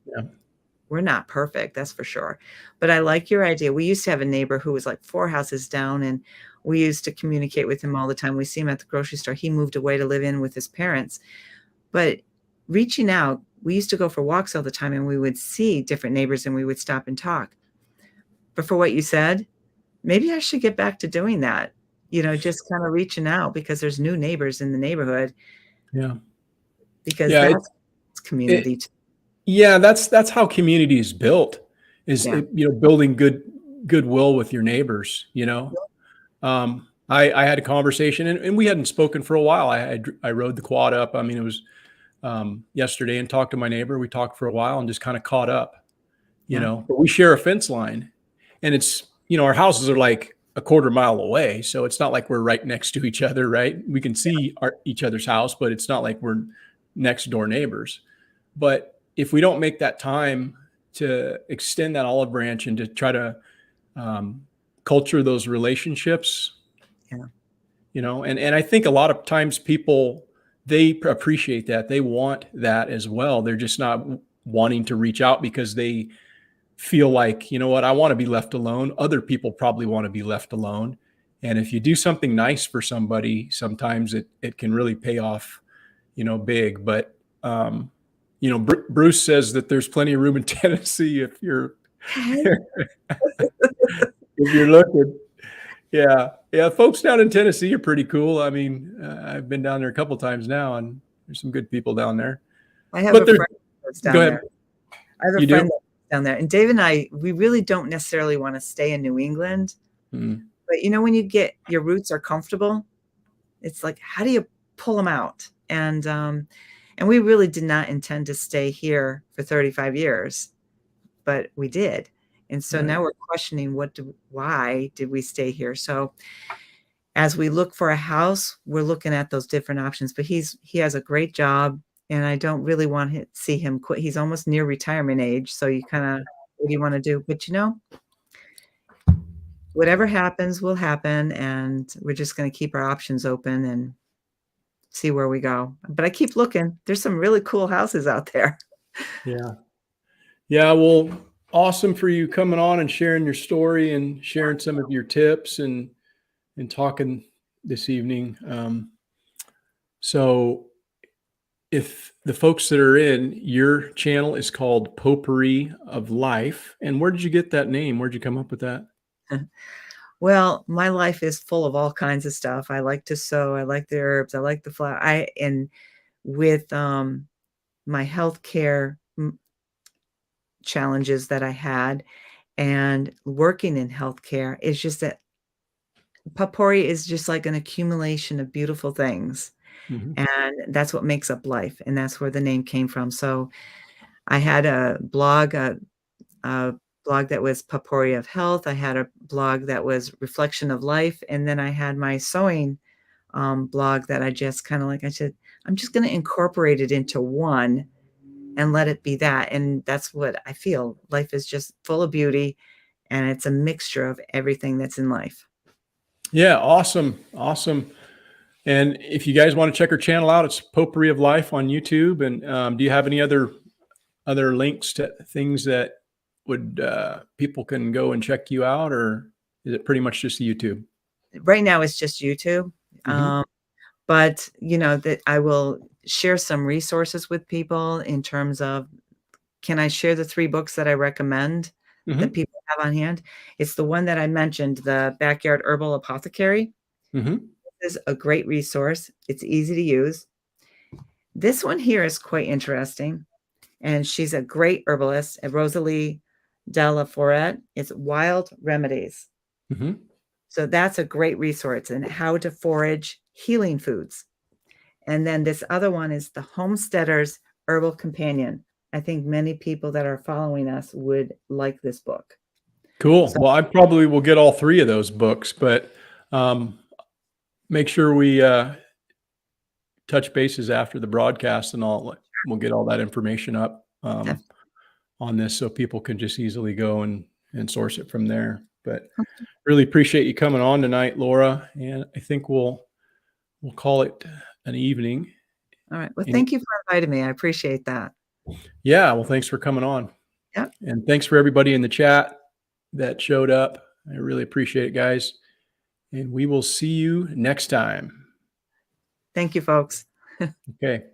we're not perfect, that's for sure. But I like your idea. We used to have a neighbor who was like 4 houses down, and we used to communicate with him all the time. We see him at the grocery store. He moved away to live in with his parents. But reaching out, we used to go for walks all the time, and we would see different neighbors and we would stop and talk. But for what you said, maybe I should get back to doing that, just kind of reaching out, because there's new neighbors in the neighborhood. Yeah. Because Yeah. that's community. Yeah, that's how community is built, is building goodwill with your neighbors. I had a conversation, and we hadn't spoken for a while. I rode the quad up. I mean, it was yesterday, and talked to my neighbor. We talked for a while and just kind of caught up. But we share a fence line, and it's our houses are like a quarter mile away, so it's not like we're right next to each other. Right? We can see each other's house, but it's not like we're next door neighbors. But if we don't make that time to extend that olive branch and to try to culture those relationships, and I think a lot of times people, they appreciate that. They want that as well. They're just not wanting to reach out because they feel like, what, I want to be left alone. Other people probably want to be left alone. And if you do something nice for somebody, sometimes it can really pay off, big. But Bruce says that there's plenty of room in Tennessee if you're looking. Yeah. Folks down in Tennessee are pretty cool. I mean, I've been down there a couple times now, and there's some good people down there. I have a friend that's down there. I have a friend that's down there, and Dave and I, we really don't necessarily want to stay in New England. But when you get your roots are comfortable, it's like, how do you pull them out? And we really did not intend to stay here for 35 years, but we did. And so now we're questioning why did we stay here? So as we look for a house, we're looking at those different options, but he has a great job, and I don't really want to see him quit. He's almost near retirement age. So you kind of, what do you want to do? But whatever happens will happen. And we're just going to keep our options open and see where we go. But I keep looking. There's some really cool houses out there. Yeah. Well, awesome for you coming on and sharing your story and sharing some of your tips and talking this evening. So if the folks that are in, your channel is called Potpourri of Life. And where did you get that name? Where'd you come up with that? Well, my life is full of all kinds of stuff. I like to sew, I like the herbs, I like the flower. And with my healthcare challenges that I had and working in healthcare, it's just that potpourri is just like an accumulation of beautiful things. Mhm. And that's what makes up life. And that's where the name came from. So I had a blog that was Potpourri of Health. I had a blog that was Reflection of Life. And then I had my sewing blog that I just kind of like, I said, I'm just going to incorporate it into one and let it be that. And that's what I feel. Life is just full of beauty and it's a mixture of everything that's in life. Yeah, awesome. Awesome. And if you guys want to check her channel out, it's Potpourri of Life on YouTube. And do you have any other links to things that would people can go and check you out, or is it pretty much just YouTube? Right now it's just YouTube. Hmm. But you know that I will share some resources with people in terms of, can I share the 3 books that I recommend that Hmm. people have on hand? It's the one that I mentioned, the Backyard Herbal Apothecary. Hmm. This is a great resource. It's easy to use. This one here is quite interesting, and she's a great herbalist, Rosalie Della Foret. It's Wild Remedies. Hmm. So that's a great resource and how to forage healing foods. And then this other one is the Homesteader's Herbal Companion. I think many people that are following us would like this book. Cool. So Well, I probably will get all 3 of those books, but um, make sure we touch bases after the broadcast, and we'll get all that information up def- on this so people can just easily go and source it from there. But really appreciate you coming on tonight, Laura, and I think we'll call it an evening. all right. Well, And thank you for inviting me. I appreciate that. yeah, well, thanks for coming on, Yep. and thanks for everybody in the chat that showed up. I really appreciate it, guys, and we will see you next time. Thank you, folks. Okay.